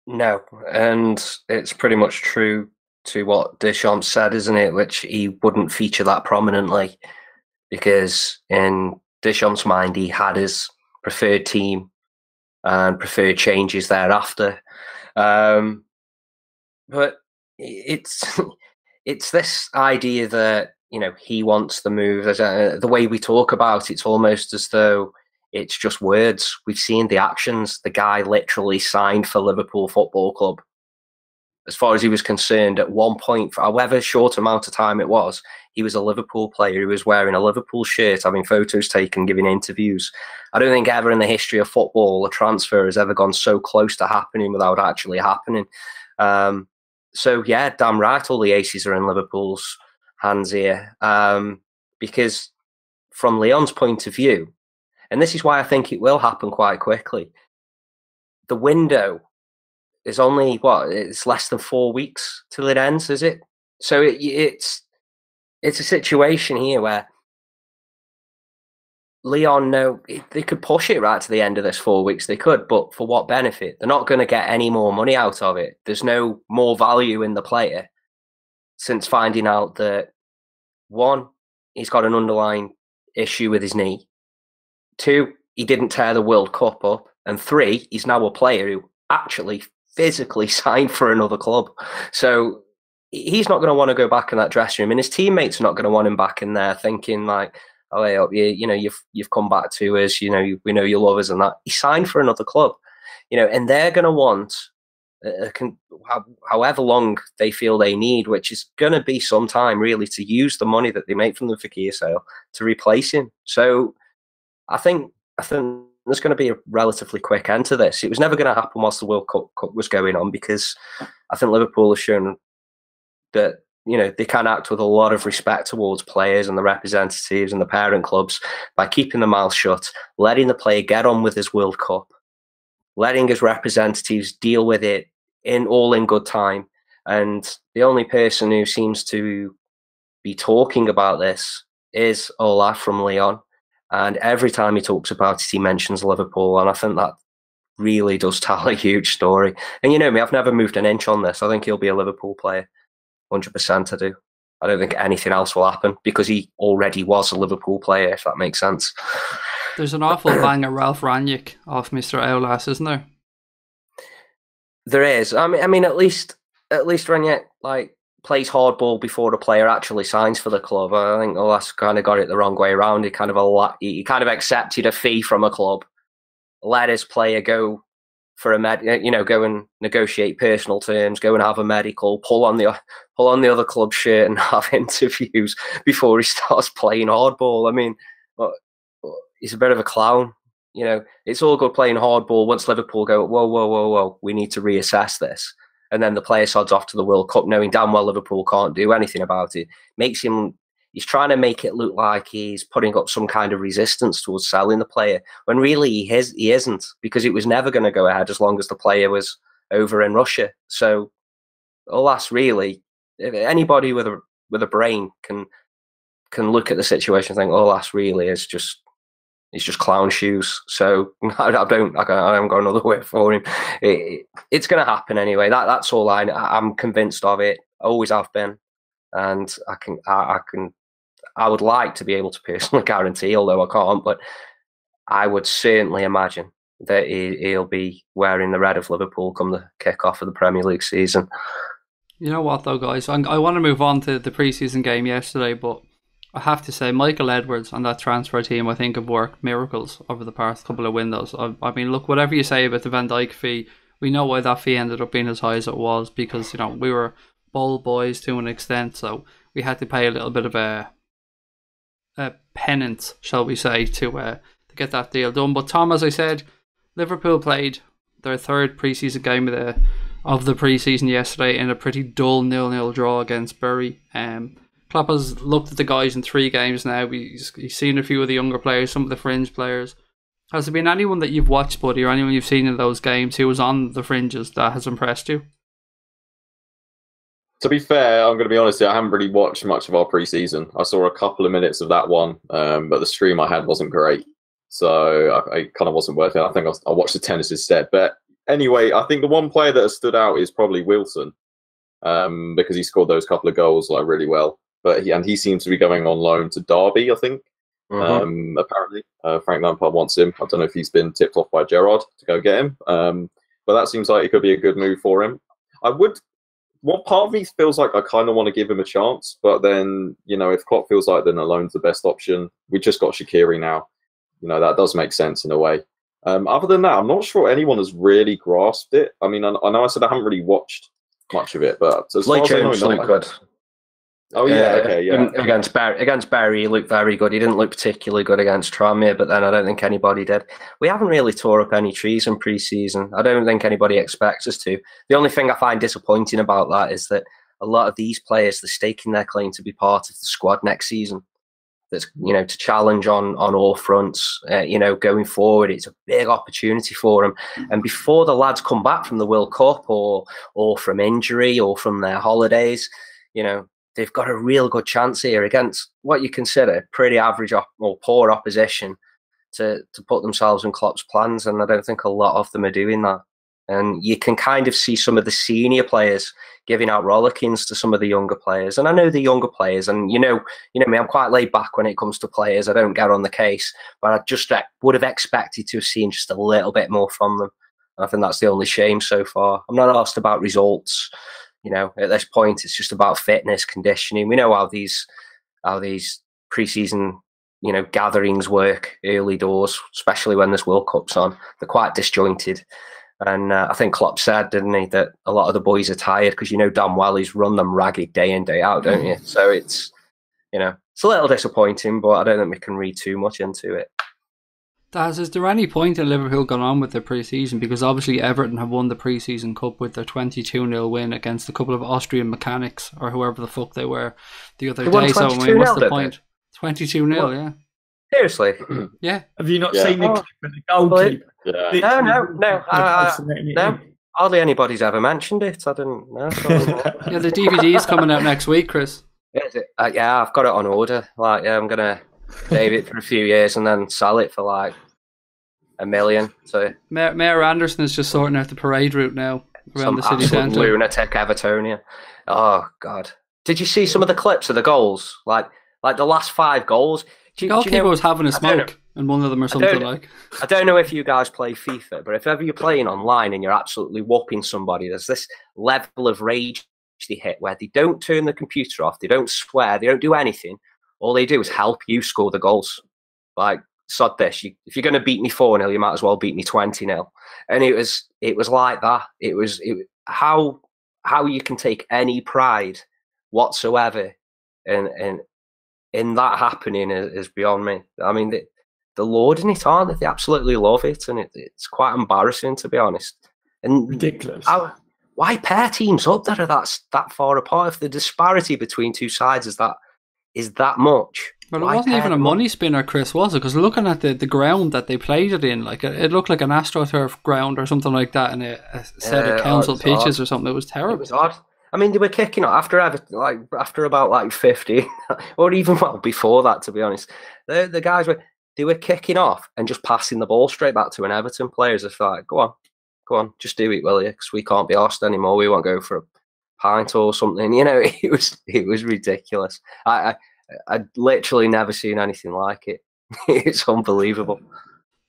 No, and it's pretty much true to what Deschamps said, isn't it? Which he wouldn't feature that prominently because in Deschamps' mind, he had his preferred team and preferred changes thereafter. But it's this idea that, he wants the move. The way we talk about it's almost as though it's just words. We've seen the actions. The guy literally signed for Liverpool Football Club. As far as he was concerned, at one point, for however short amount of time it was, he was a Liverpool player. He was wearing a Liverpool shirt, having photos taken, giving interviews. I don't think ever in the history of football a transfer has ever gone so close to happening without actually happening. So, yeah, damn right, all the aces are in Liverpool's hands here. Because from Lyon's point of view, and this is why I think it will happen quite quickly, the window is only, it's less than 4 weeks till it ends, is it? So it's a situation here where Lyon know they could push it right to the end of this 4 weeks. They could, but for what benefit? They're not going to get any more money out of it. There's no more value in the player since finding out that, one, he's got an underlying issue with his knee. Two, he didn't tear the World Cup up. And three, he's now a player who actually physically signed for another club. So he's not going to want to go back in that dressing room, and his teammates are not going to want him back in there thinking like, oh, hey, you've come back to us, we know you love us and that. He signed for another club, and they're going to want however long they feel they need, which is going to be some time really, to use the money that they make from the FEKIR sale to replace him. So I think there's going to be a relatively quick end to this. It was never going to happen whilst the World Cup was going on, because I think Liverpool has shown that they can act with a lot of respect towards players and the representatives and the parent clubs by keeping their mouth shut, letting the player get on with his World Cup, letting his representatives deal with it in good time. And the only person who seems to be talking about this is Olaf from Lyon. And every time he talks about it, he mentions Liverpool. And I think that really does tell a huge story. And you know me, I've never moved an inch on this. I think he'll be a Liverpool player. 100% I do. I don't think anything else will happen, because he already was a Liverpool player, if that makes sense. There's an awful banger Ralph Rangnick off Mr. Aulas, isn't there? There is. I mean, at least Rangnick plays hardball before the player actually signs for the club. I think Aulas kind of got it the wrong way around. He kind of accepted a fee from a club, let his player go for go and negotiate personal terms, go and have a medical, pull on the other club shirt and have interviews before he starts playing hardball. I mean, he's a bit of a clown. It's all good playing hardball once Liverpool go, whoa, we need to reassess this. And then the player sods off to the World Cup knowing damn well Liverpool can't do anything about it. He's trying to make it look like he's putting up some kind of resistance towards selling the player, when really he isn't, because it was never going to go ahead as long as the player was over in Russia. So, alas, really, if anybody with a brain can look at the situation and think, alas, really is just clown shoes. So I haven't got another word for him. It's going to happen anyway. That's all I'm convinced of it. I always have been, and I would like to be able to personally guarantee, although I can't, but I would certainly imagine that he'll be wearing the red of Liverpool come the kick-off of the Premier League season. You know what, though, guys? I want to move on to the pre-season game yesterday, but I have to say, Michael Edwards and that transfer team, I think, have worked miracles over the past couple of windows. I mean, look, whatever you say about the Van Dijk fee, we know why that fee ended up being as high as it was, because, we were bold boys to an extent, so we had to pay a little bit of a penance, shall we say, to get that deal done. But Tom, as I said, Liverpool played their third pre-season game of the pre-season yesterday in a pretty dull 0-0 draw against Bury. Klopp has looked at the guys in 3 games now. He's seen a few of the younger players, some of the fringe players. Has there been anyone that you've watched, buddy, or anyone you've seen in those games who was on the fringes that has impressed you? To be fair, I'm going to be honest here, I haven't really watched much of our pre-season. I saw a couple of minutes of that one, but the stream I had wasn't great. So I kind of wasn't worth it. I think I watched the tennis instead. But anyway, I think the one player that has stood out is probably Wilson, because he scored those couple of goals really well. But he seems to be going on loan to Derby, I think. Apparently, Frank Lampard wants him. I don't know if he's been tipped off by Gerrard to go get him. But that seems like it could be a good move for him. What part of me feels like I kind of want to give him a chance, but then, if Klopp feels like then a loan's the best option, we just got Shaqiri now. That does make sense in a way. Other than that, I'm not sure anyone has really grasped it. I mean, I know I said I haven't really watched much of it, but as far as I know, looked good. Oh yeah, okay, yeah. Against Barry, he looked very good. He didn't look particularly good against Tranmere, but then I don't think anybody did. We haven't really tore up any trees in pre-season. I don't think anybody expects us to. The only thing I find disappointing about that is that a lot of these players, they're staking their claim to be part of the squad next season. That's to challenge on all fronts. Going forward, it's a big opportunity for them. And before the lads come back from the World Cup or from injury or from their holidays, they've got a real good chance here against what you consider pretty average or poor opposition to put themselves in Klopp's plans, and I don't think a lot of them are doing that. And you can kind of see some of the senior players giving out rollickings to some of the younger players. And I know the younger players, and you know me, I'm quite laid back when it comes to players. I don't get on the case, but I just would have expected to have seen just a little bit more from them. And I think that's the only shame so far. I'm not asked about results. At this point, it's just about fitness, conditioning. We know how these pre-season, gatherings work early doors, especially when there's World Cups on. They're quite disjointed. And I think Klopp said, didn't he, that a lot of the boys are tired because damn well he's run them ragged day in, day out, don't you? So it's a little disappointing, but I don't think we can read too much into it. Daz, is there any point in Liverpool going on with their pre-season? Because obviously Everton have won the pre-season cup with their 22-0 win against a couple of Austrian mechanics or whoever the fuck they were the other day. So I mean, what's the point? 22-0, yeah. Seriously? Yeah. Have you not seen the clip of the goalkeeper? Yeah. No. Hardly anybody's ever mentioned it. I didn't know. Yeah, the DVD's coming out next week, Chris. Is it? Yeah, I've got it on order. I'm going to save it for a few years and then sell it for $1 million. So Mayor Anderson is just sorting out the parade route now around the city centre. Lunatic Evertonian. Oh God! Did you see some of the clips of the goals? Like the last 5 goals. The goalkeeper was having a smoke. And one of them or something like. I don't know if you guys play FIFA, but if ever you're playing online and you're absolutely whopping somebody, there's this level of rage they hit where they don't turn the computer off, they don't swear, they don't do anything. All they do is help you score the goals. Like, sod this. If you're going to beat me 4-0, you might as well beat me 20-0. And it was like that. It was how you can take any pride whatsoever in that happening is beyond me. I mean, they're lauding it, aren't they? They absolutely love it, and it's quite embarrassing, to be honest. And ridiculous. Why pair teams up that are that far apart if the disparity between two sides is that much? Well, it wasn't even a money spinner, Chris, was it? Because looking at the ground that they played it in, like it looked like an AstroTurf ground or something like that, and a set of council pitches or something. It was terrible. It was odd. I mean, they were kicking off after about 50, or even before that, to be honest. The guys were kicking off and just passing the ball straight back to an Everton player. It's like, go on, just do it, will you? Because we can't be arsed anymore. We won't go for a pint or something. You know, it was ridiculous. I'd literally never seen anything like it. It's unbelievable.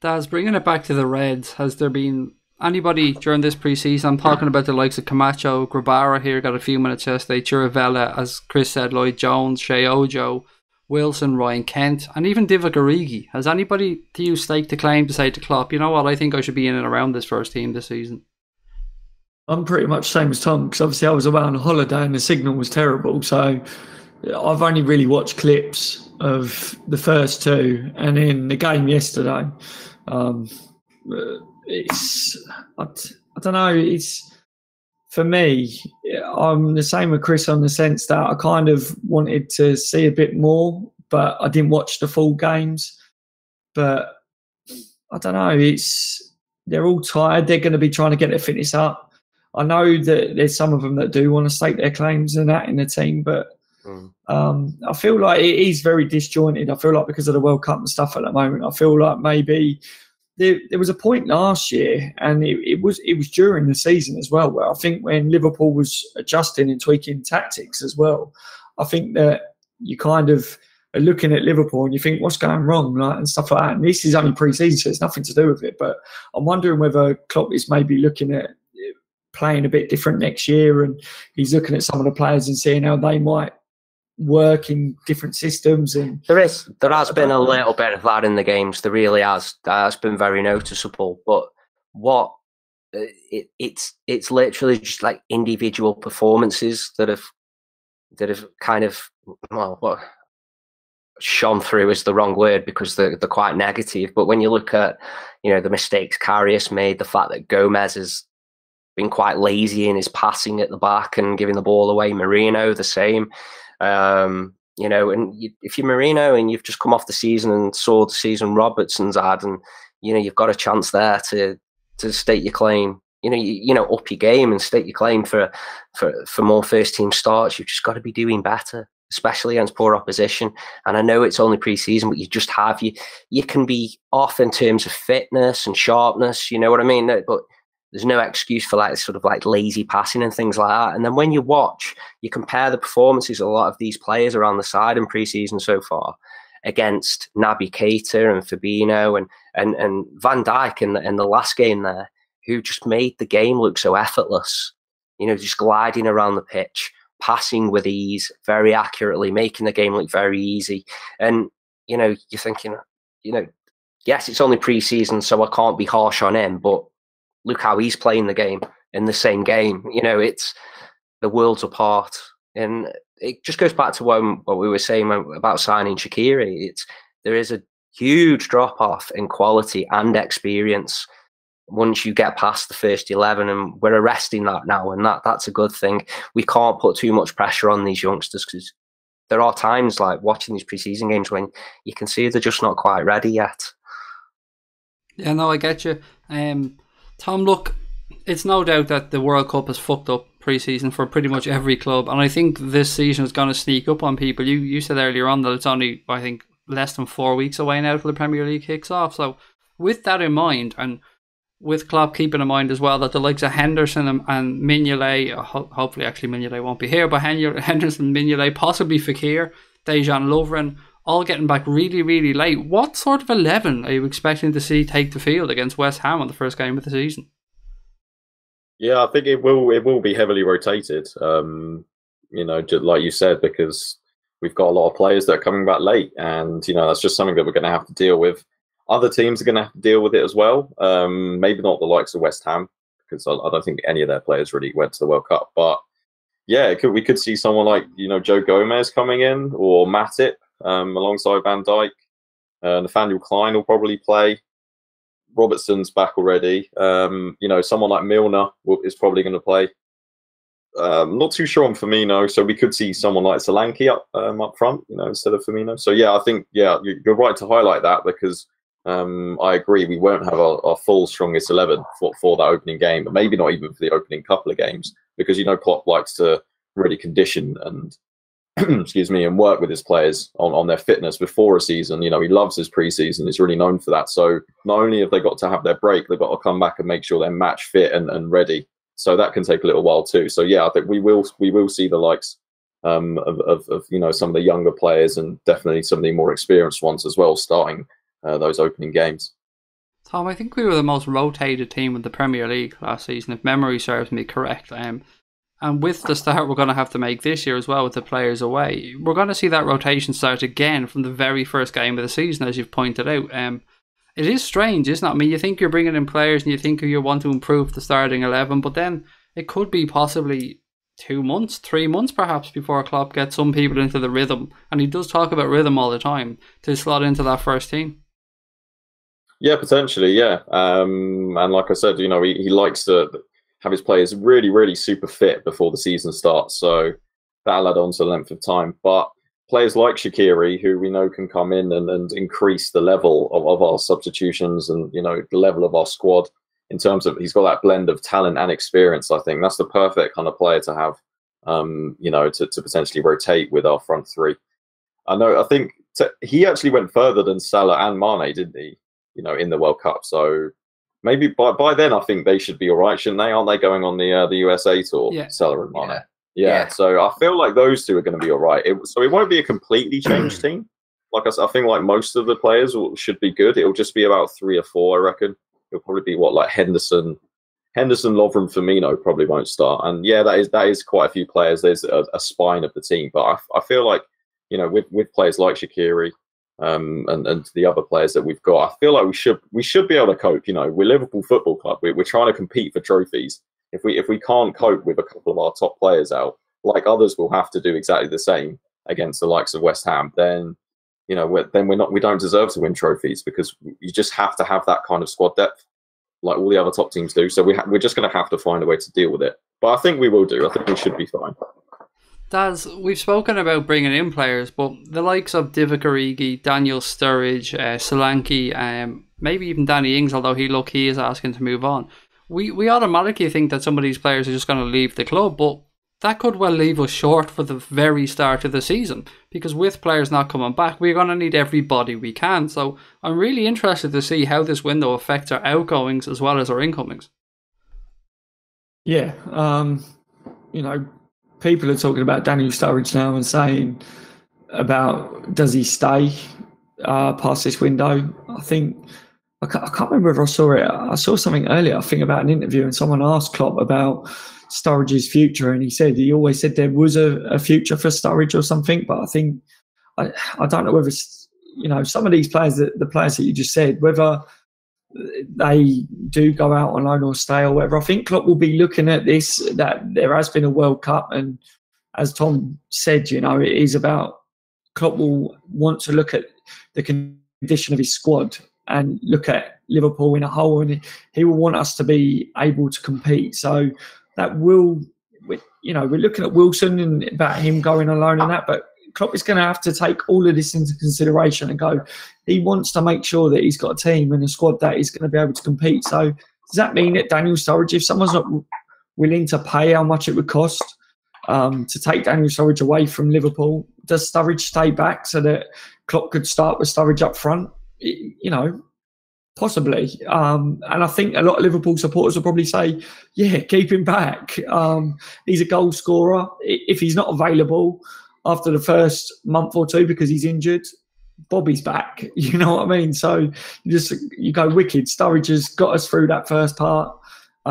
Daz, bringing it back to the Reds, has there been anybody during this pre-season? I'm talking about the likes of Camacho, Grabara here, got a few minutes yesterday, Chirivella, as Chris said, Lloyd Jones, Shea Ojo, Wilson, Ryan Kent, and even Divock Origi. Has anybody to you staked a claim to say to Klopp, you know what, I think I should be in and around this first team this season? I'm pretty much the same as Tom, because obviously I was away on holiday and the signal was terrible, so I've only really watched clips of the first two, and in the game yesterday, it's I don't know. It's for me. I'm the same with Chris on the sense that I kind of wanted to see a bit more, but I didn't watch the full games. But I don't know. They're all tired. They're going to be trying to get their fitness up. I know that there's some of them that do want to stake their claims and that in the team, but. I feel like it is very disjointed. I feel like because of the World Cup and stuff at the moment, I feel like maybe there was a point last year, and it was during the season as well, where I think when Liverpool was adjusting and tweaking tactics as well, I think that you kind of are looking at Liverpool and you think, what's going wrong, like, and stuff like that. And this is only pre-season, so it's nothing to do with it. But I'm wondering whether Klopp is maybe looking at playing a bit different next year, and he's looking at some of the players and seeing how they might work in different systems. And there has been a little bit of that in the games. There really has. That's been very noticeable. But what it's literally just like individual performances that have kind of, well, what shone through is the wrong word because they're quite negative. But when you look at, you know, the mistakes Karius made, the fact that Gomez has been quite lazy in his passing at the back and giving the ball away, Merino the same. You know, and if you're Merino and you've just come off the season and saw the season Robertson's had, and you know you've got a chance there to state your claim. You know, up your game and state your claim for more first team starts. You've just got to be doing better, especially against poor opposition. And I know it's only pre-season, but you just have you can be off in terms of fitness and sharpness. You know what I mean? But there's no excuse for like sort of like lazy passing and things like that. And then when you watch, you compare the performances of a lot of these players around the side in pre-season so far against Naby Keita and Fabinho and Van Dijk in the last game there, who just made the game look so effortless. You know, just gliding around the pitch, passing with ease, very accurately, making the game look very easy. And, you know, you're thinking, you know, yes, it's only pre-season, so I can't be harsh on him, but look how he's playing the game in the same game. You know, it's the worlds apart. And it just goes back to what we were saying about signing Shaqiri. There is a huge drop-off in quality and experience once you get past the first 11, and we're arresting that now, and that's a good thing. We can't put too much pressure on these youngsters because there are times like watching these pre-season games when you can see they're just not quite ready yet. Yeah, no, I get you. Tom, look, it's no doubt that the World Cup has fucked up pre-season for pretty much every club, and I think this season is going to sneak up on people. You said earlier on that it's only, I think, less than 4 weeks away now till the Premier League kicks off. So with that in mind, and with Klopp keeping in mind as well that the likes of Henderson and Mignolet, hopefully actually Mignolet won't be here, but Henderson, Mignolet, possibly Fekir, Dejan Lovren, all getting back really, really late. What sort of 11 are you expecting to see take the field against West Ham on the first game of the season? Yeah, I think it will be heavily rotated. Just like you said, because we've got a lot of players that are coming back late, and that's just something that we're going to have to deal with. Other teams are going to have to deal with it as well. Maybe not the likes of West Ham, because I don't think any of their players really went to the World Cup. But yeah, we could see someone like Joe Gomez coming in, or Matip alongside Van Dijk. Nathaniel Klein will probably play. Robertson's back already. Someone like Milner is probably going to play. Not too sure on Firmino, so we could see someone like Solanke up front, instead of Firmino. So yeah, I think you're right to highlight that, because I agree we won't have our full strongest 11 for that opening game, but maybe not even for the opening couple of games, because Klopp likes to really condition and excuse me, and work with his players on their fitness before a season. He loves his preseason. He's really known for that. So not only have they got to have their break, they've got to come back and make sure they're match fit and ready. So that can take a little while too. So yeah, I think we will see the likes of some of the younger players, and definitely some of the more experienced ones as well, starting those opening games. Tom, I think we were the most rotated team in the Premier League last season, if memory serves me correct. And with the start we're going to have to make this year as well with the players away, we're going to see that rotation start again from the very first game of the season, as you've pointed out. It is strange, isn't it? I mean, you think you're bringing in players and you think you want to improve the starting 11, but then it could be possibly 2 months, 3 months perhaps, before Klopp gets some people into the rhythm. And he does talk about rhythm all the time, to slot into that first team. Yeah, potentially, yeah. And like I said, he likes to have his players really, really super fit before the season starts. So that'll add on to the length of time. But players like SHAQIRI, who we know can come in and increase the level of our substitutions and, the level of our squad, in terms of he's got that blend of talent and experience. I think that's the perfect kind of player to have, to potentially rotate with our front three. I think he actually went further than Salah and Mane, didn't he? In the World Cup. So maybe by then, I think they should be all right, shouldn't they? Aren't they going on the USA tour, Salah and Mane? Yeah. So I feel like those two are going to be all right. So it won't be a completely changed team. Like I said, I think like most of the players should be good. It'll just be about 3 or 4, I reckon. It'll probably be like Henderson, Lovren, Firmino probably won't start. And yeah, that is quite a few players. There's a spine of the team. But I feel like, with players like SHAQIRI, and the other players that we've got, I feel like we should be able to cope. We're Liverpool Football Club. We're trying to compete for trophies. If we can't cope with a couple of our top players out, like others will have to do exactly the same against the likes of West Ham, then we don't deserve to win trophies, because you just have to have that kind of squad depth, like all the other top teams do. So we're just going to have to find a way to deal with it. But I think we will do. I think we should be fine. Daz, we've spoken about bringing in players, but the likes of Divock Origi, Daniel Sturridge, Solanke, maybe even Danny Ings, although he is asking to move on. We automatically think that some of these players are just going to leave the club, but that could well leave us short for the very start of the season, because with players not coming back, we're going to need everybody we can. So I'm really interested to see how this window affects our outgoings as well as our incomings. Yeah, people are talking about Daniel Sturridge now and saying about, does he stay past this window? I can't remember if I saw it. I saw something earlier, I think, about an interview, and someone asked Klopp about Sturridge's future, and he always said there was a future for Sturridge or something. But I think I don't know whether some of these players, the players that you just said, whether they do go out on loan or stay or whatever. I think Klopp will be looking at this, that there has been a World Cup, and as Tom said, it is about, Klopp will want to look at the condition of his squad and look at Liverpool in a whole, and he will want us to be able to compete. So that will, we're looking at Wilson and about him going on loan and that, but Klopp is going to have to take all of this into consideration and go, he wants to make sure that he's got a team and a squad that is going to be able to compete. So does that mean that Daniel Sturridge, if someone's not willing to pay how much it would cost to take Daniel Sturridge away from Liverpool, does Sturridge stay back so that Klopp could start with Sturridge up front? Possibly. And I think a lot of Liverpool supporters will probably say, yeah, keep him back. He's a goal scorer. If he's not available after the first month or two because he's injured, Bobby's back. You know what I mean? So you go wicked. Sturridge has got us through that first part. A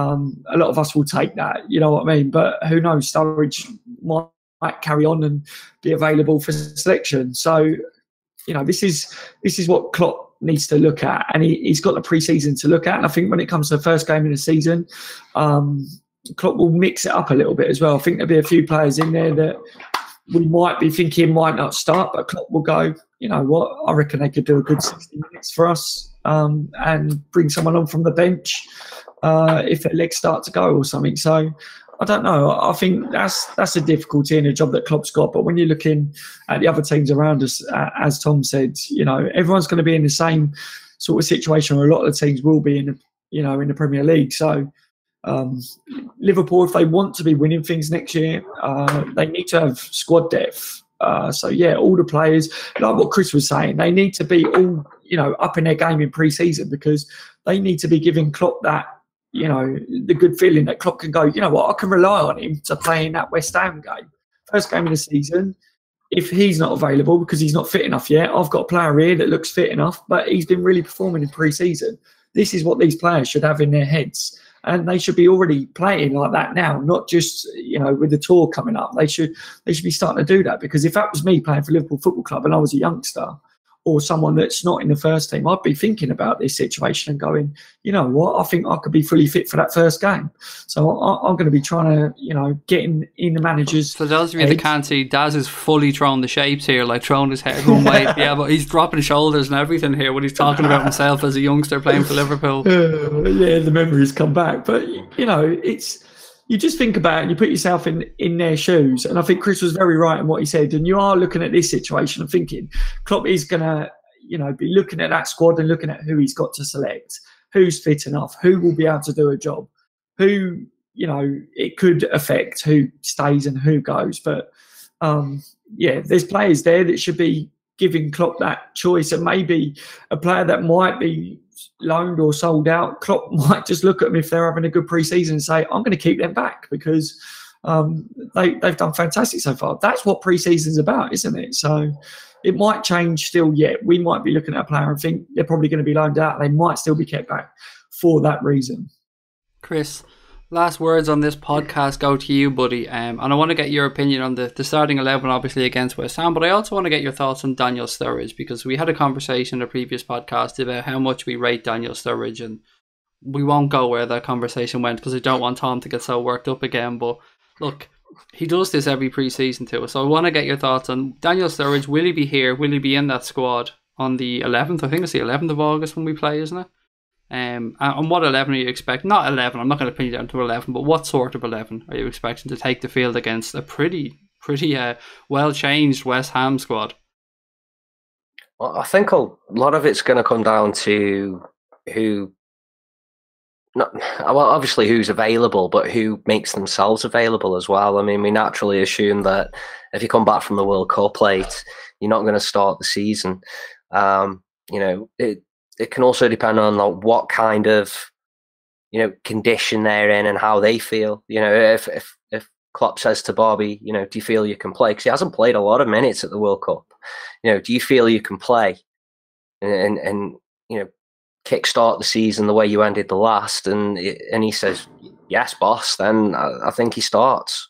lot of us will take that. You know what I mean? But who knows? Sturridge might carry on and be available for selection. So, you know, this is what Klopp needs to look at, and he's got the pre-season to look at. And I think when it comes to the first game of the season, Klopp will mix it up a little bit as well. I think there'll be a few players in there that we might be thinking might not start, but Klopp will go, you know what, I reckon they could do a good 60 minutes for us, and bring someone on from the bench if their legs start to go or something. So I don't know. I think that's a difficulty in a job that Klopp's got. But when you're looking at the other teams around us, as Tom said, you know, everyone's going to be in the same sort of situation, or a lot of the teams will be in the Premier League. So Liverpool, if they want to be winning things next year, they need to have squad depth. So yeah, all the players, like what Chris was saying, they need to be all, you know, up in their game in pre-season, because they need to be giving Klopp that, you know, the good feeling that Klopp can go, you know what, I can rely on him to play in that West Ham game. First game of the season, if he's not available because he's not fit enough yet, I've got a player here that looks fit enough, but he's been really performing in pre-season. This is what these players should have in their heads. And they should be already playing like that now, not just, you know, with the tour coming up. They should be starting to do that, because if that was me playing for Liverpool Football Club and I was a youngster, or someone that's not in the first team, I'd be thinking about this situation and going, you know what, I think I could be fully fit for that first game. So I'm going to be trying to, you know, get in the managers. For those of you that can't see, Daz is fully throwing the shapes here, like throwing his head one way. Yeah, but he's dropping shoulders and everything here when he's talking about himself as a youngster playing for Liverpool. Yeah, the memories come back. But, you know, you just think about it and you put yourself in their shoes. And I think Chris was very right in what he said. And you are looking at this situation and thinking, Klopp is going to, you know, be looking at that squad and looking at who he's got to select, who's fit enough, who will be able to do a job, who, you know, it could affect who stays and who goes. But, yeah, there's players there that should be giving Klopp that choice. And maybe a player that might be loaned or sold out, Klopp might just look at them if they're having a good pre-season and say, I'm going to keep them back, because they've done fantastic so far. That's what pre-season's about, isn't it? So it might change still yet. We might be looking at a player and think they're probably going to be loaned out. They might still be kept back for that reason. Chris, last words on this podcast go to you, buddy. And I want to get your opinion on the starting 11, obviously, against West Ham. But I also want to get your thoughts on Daniel Sturridge, because we had a conversation in a previous podcast about how much we rate Daniel Sturridge. And we won't go where that conversation went, because I don't want Tom to get so worked up again. But look, he does this every pre-season to us. So I want to get your thoughts on Daniel Sturridge. Will he be here? Will he be in that squad on the 11th? I think it's the 11th of August when we play, isn't it? And what 11 are you expecting? Not 11, I'm not going to pin you down to 11, but what sort of 11 are you expecting to take the field against a pretty well-changed West Ham squad? Well, I think a lot of it's going to come down to obviously who's available, but who makes themselves available as well. I mean, we naturally assume that if you come back from the World Cup late, you're not going to start the season. You know, it can also depend on like what kind of, you know, condition they're in and how they feel. You know, if Klopp says to Bobby, you know, do you feel you can play? Because he hasn't played a lot of minutes at the World Cup. You know, do you feel you can play? And you know, kickstart the season the way you ended the last? And he says, yes, boss. Then I think he starts.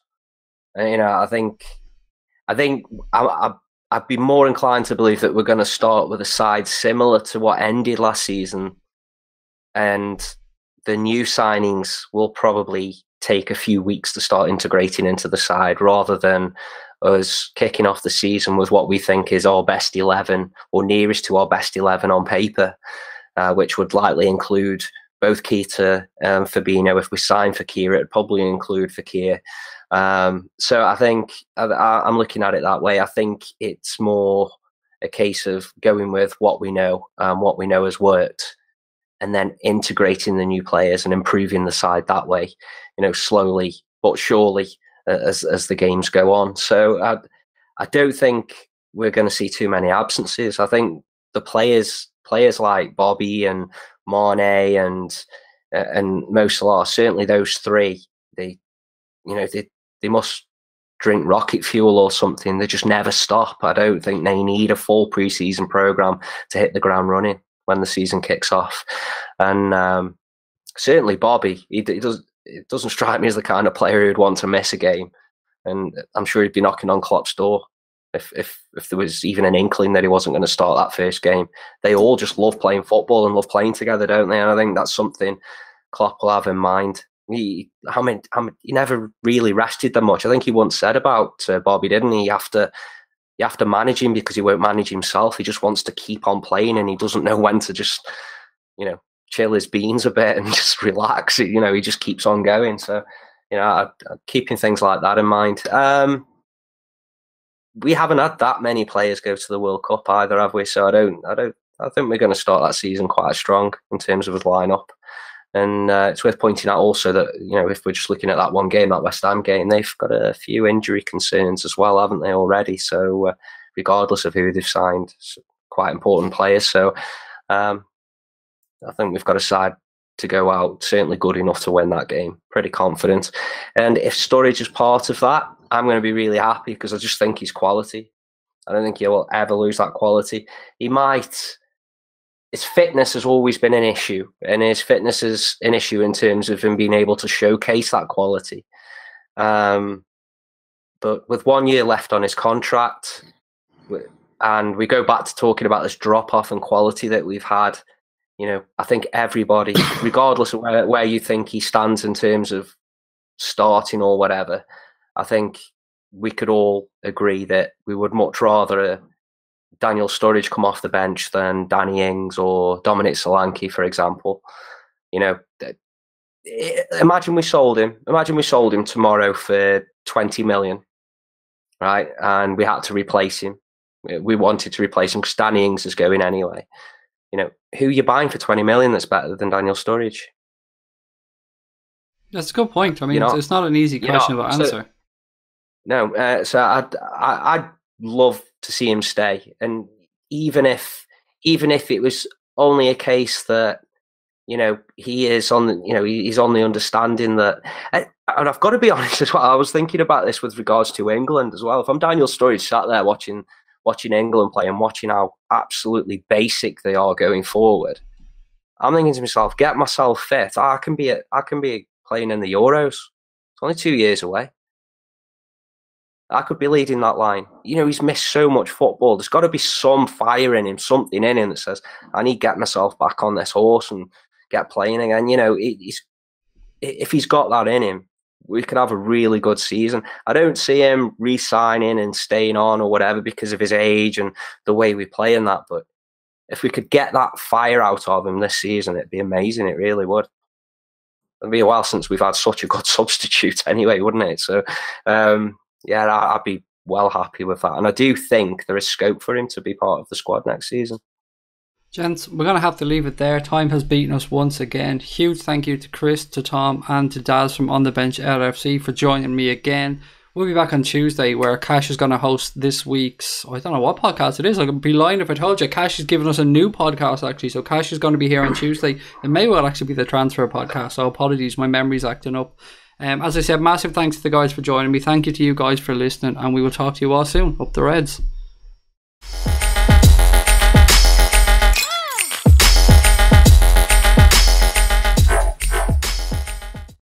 And, you know, I think I'd be more inclined to believe that we're going to start with a side similar to what ended last season, and the new signings will probably take a few weeks to start integrating into the side, rather than us kicking off the season with what we think is our best 11 or nearest to our best 11 on paper, which would likely include both Keita and Fabinho. If we sign FEKIR, it'd probably include FEKIR. So I think I'm looking at it that way. I think it's more a case of going with what we know has worked, and then integrating the new players and improving the side that way, you know, slowly but surely as the games go on. So I don't think we're going to see too many absences. I think the players like Bobby and Mane and Mo Salah, certainly those three, they must drink rocket fuel or something. They just never stop. I don't think they need a full pre-season program to hit the ground running when the season kicks off. And certainly Bobby, it doesn't strike me as the kind of player who'd want to miss a game. And I'm sure he'd be knocking on Klopp's door if there was even an inkling that he wasn't going to start that first game. They all just love playing football and love playing together, don't they? And I think that's something Klopp will have in mind. He never really rested them much. I think he once said about Bobby, didn't he? You have to manage him because he won't manage himself. He just wants to keep on playing, and he doesn't know when to just, chill his beans a bit and just relax. He just keeps on going. So, I'm keeping things like that in mind. We haven't had that many players go to the World Cup either, have we? So I think we're going to start that season quite strong in terms of his lineup. And it's worth pointing out also that, if we're just looking at that one game, that West Ham game, they've got a few injury concerns as well, haven't they, already? So regardless of who they've signed, quite important players. So I think we've got a side to go out, certainly good enough to win that game. Pretty confident. And if Sturridge is part of that, I'm going to be really happy because I just think he's quality. I don't think he will ever lose that quality. He might... His fitness has always been an issue, and his fitness is an issue in terms of him being able to showcase that quality. But with 1 year left on his contract, and we go back to talking about this drop-off in quality that we've had, I think everybody, regardless of where you think he stands in terms of starting or whatever, I think we could all agree that we would much rather Daniel Sturridge come off the bench than Danny Ings or Dominic Solanke, for example. Imagine we sold him. Imagine we sold him tomorrow for 20 million, right? And we had to replace him. We wanted to replace him because Danny Ings is going anyway. Who are you buying for 20 million that's better than Daniel Sturridge? That's a good point. I mean, it's not an easy question to answer. No, so I'd love to see him stay, and even if it was only a case that he is on he's on the understanding that, and I've got to be honest as well, I was thinking about this with regards to England as well. If I'm Daniel Sturridge sat there watching England play and watching how absolutely basic they are going forward, I'm thinking to myself, get myself fit. I can be playing in the Euros. It's only 2 years away. I could be leading that line. He's missed so much football. There's got to be some fire in him, something in him that says, I need to get myself back on this horse and get playing again. If he's got that in him, we could have a really good season. I don't see him re-signing and staying on or whatever because of his age and the way we play in that. But if we could get that fire out of him this season, it'd be amazing. It really would. It'd be a while since we've had such a good substitute anyway, wouldn't it? So, yeah, I'd be well happy with that. And I do think there is scope for him to be part of the squad next season. Gents, we're going to have to leave it there. Time has beaten us once again. Huge thank you to Chris, to Tom, and to Daz from On The Bench LFC for joining me again. We'll be back on Tuesday where Cash is going to host this week's, I don't know what podcast it is. I'd be lying if I told you. Cash is giving us a new podcast actually. So Cash is going to be here on Tuesday. It may well actually be the transfer podcast. So apologies, my memory's acting up. As I said, massive thanks to the guys for joining me. Thank you to you guys for listening, and we will talk to you all soon. Up the Reds.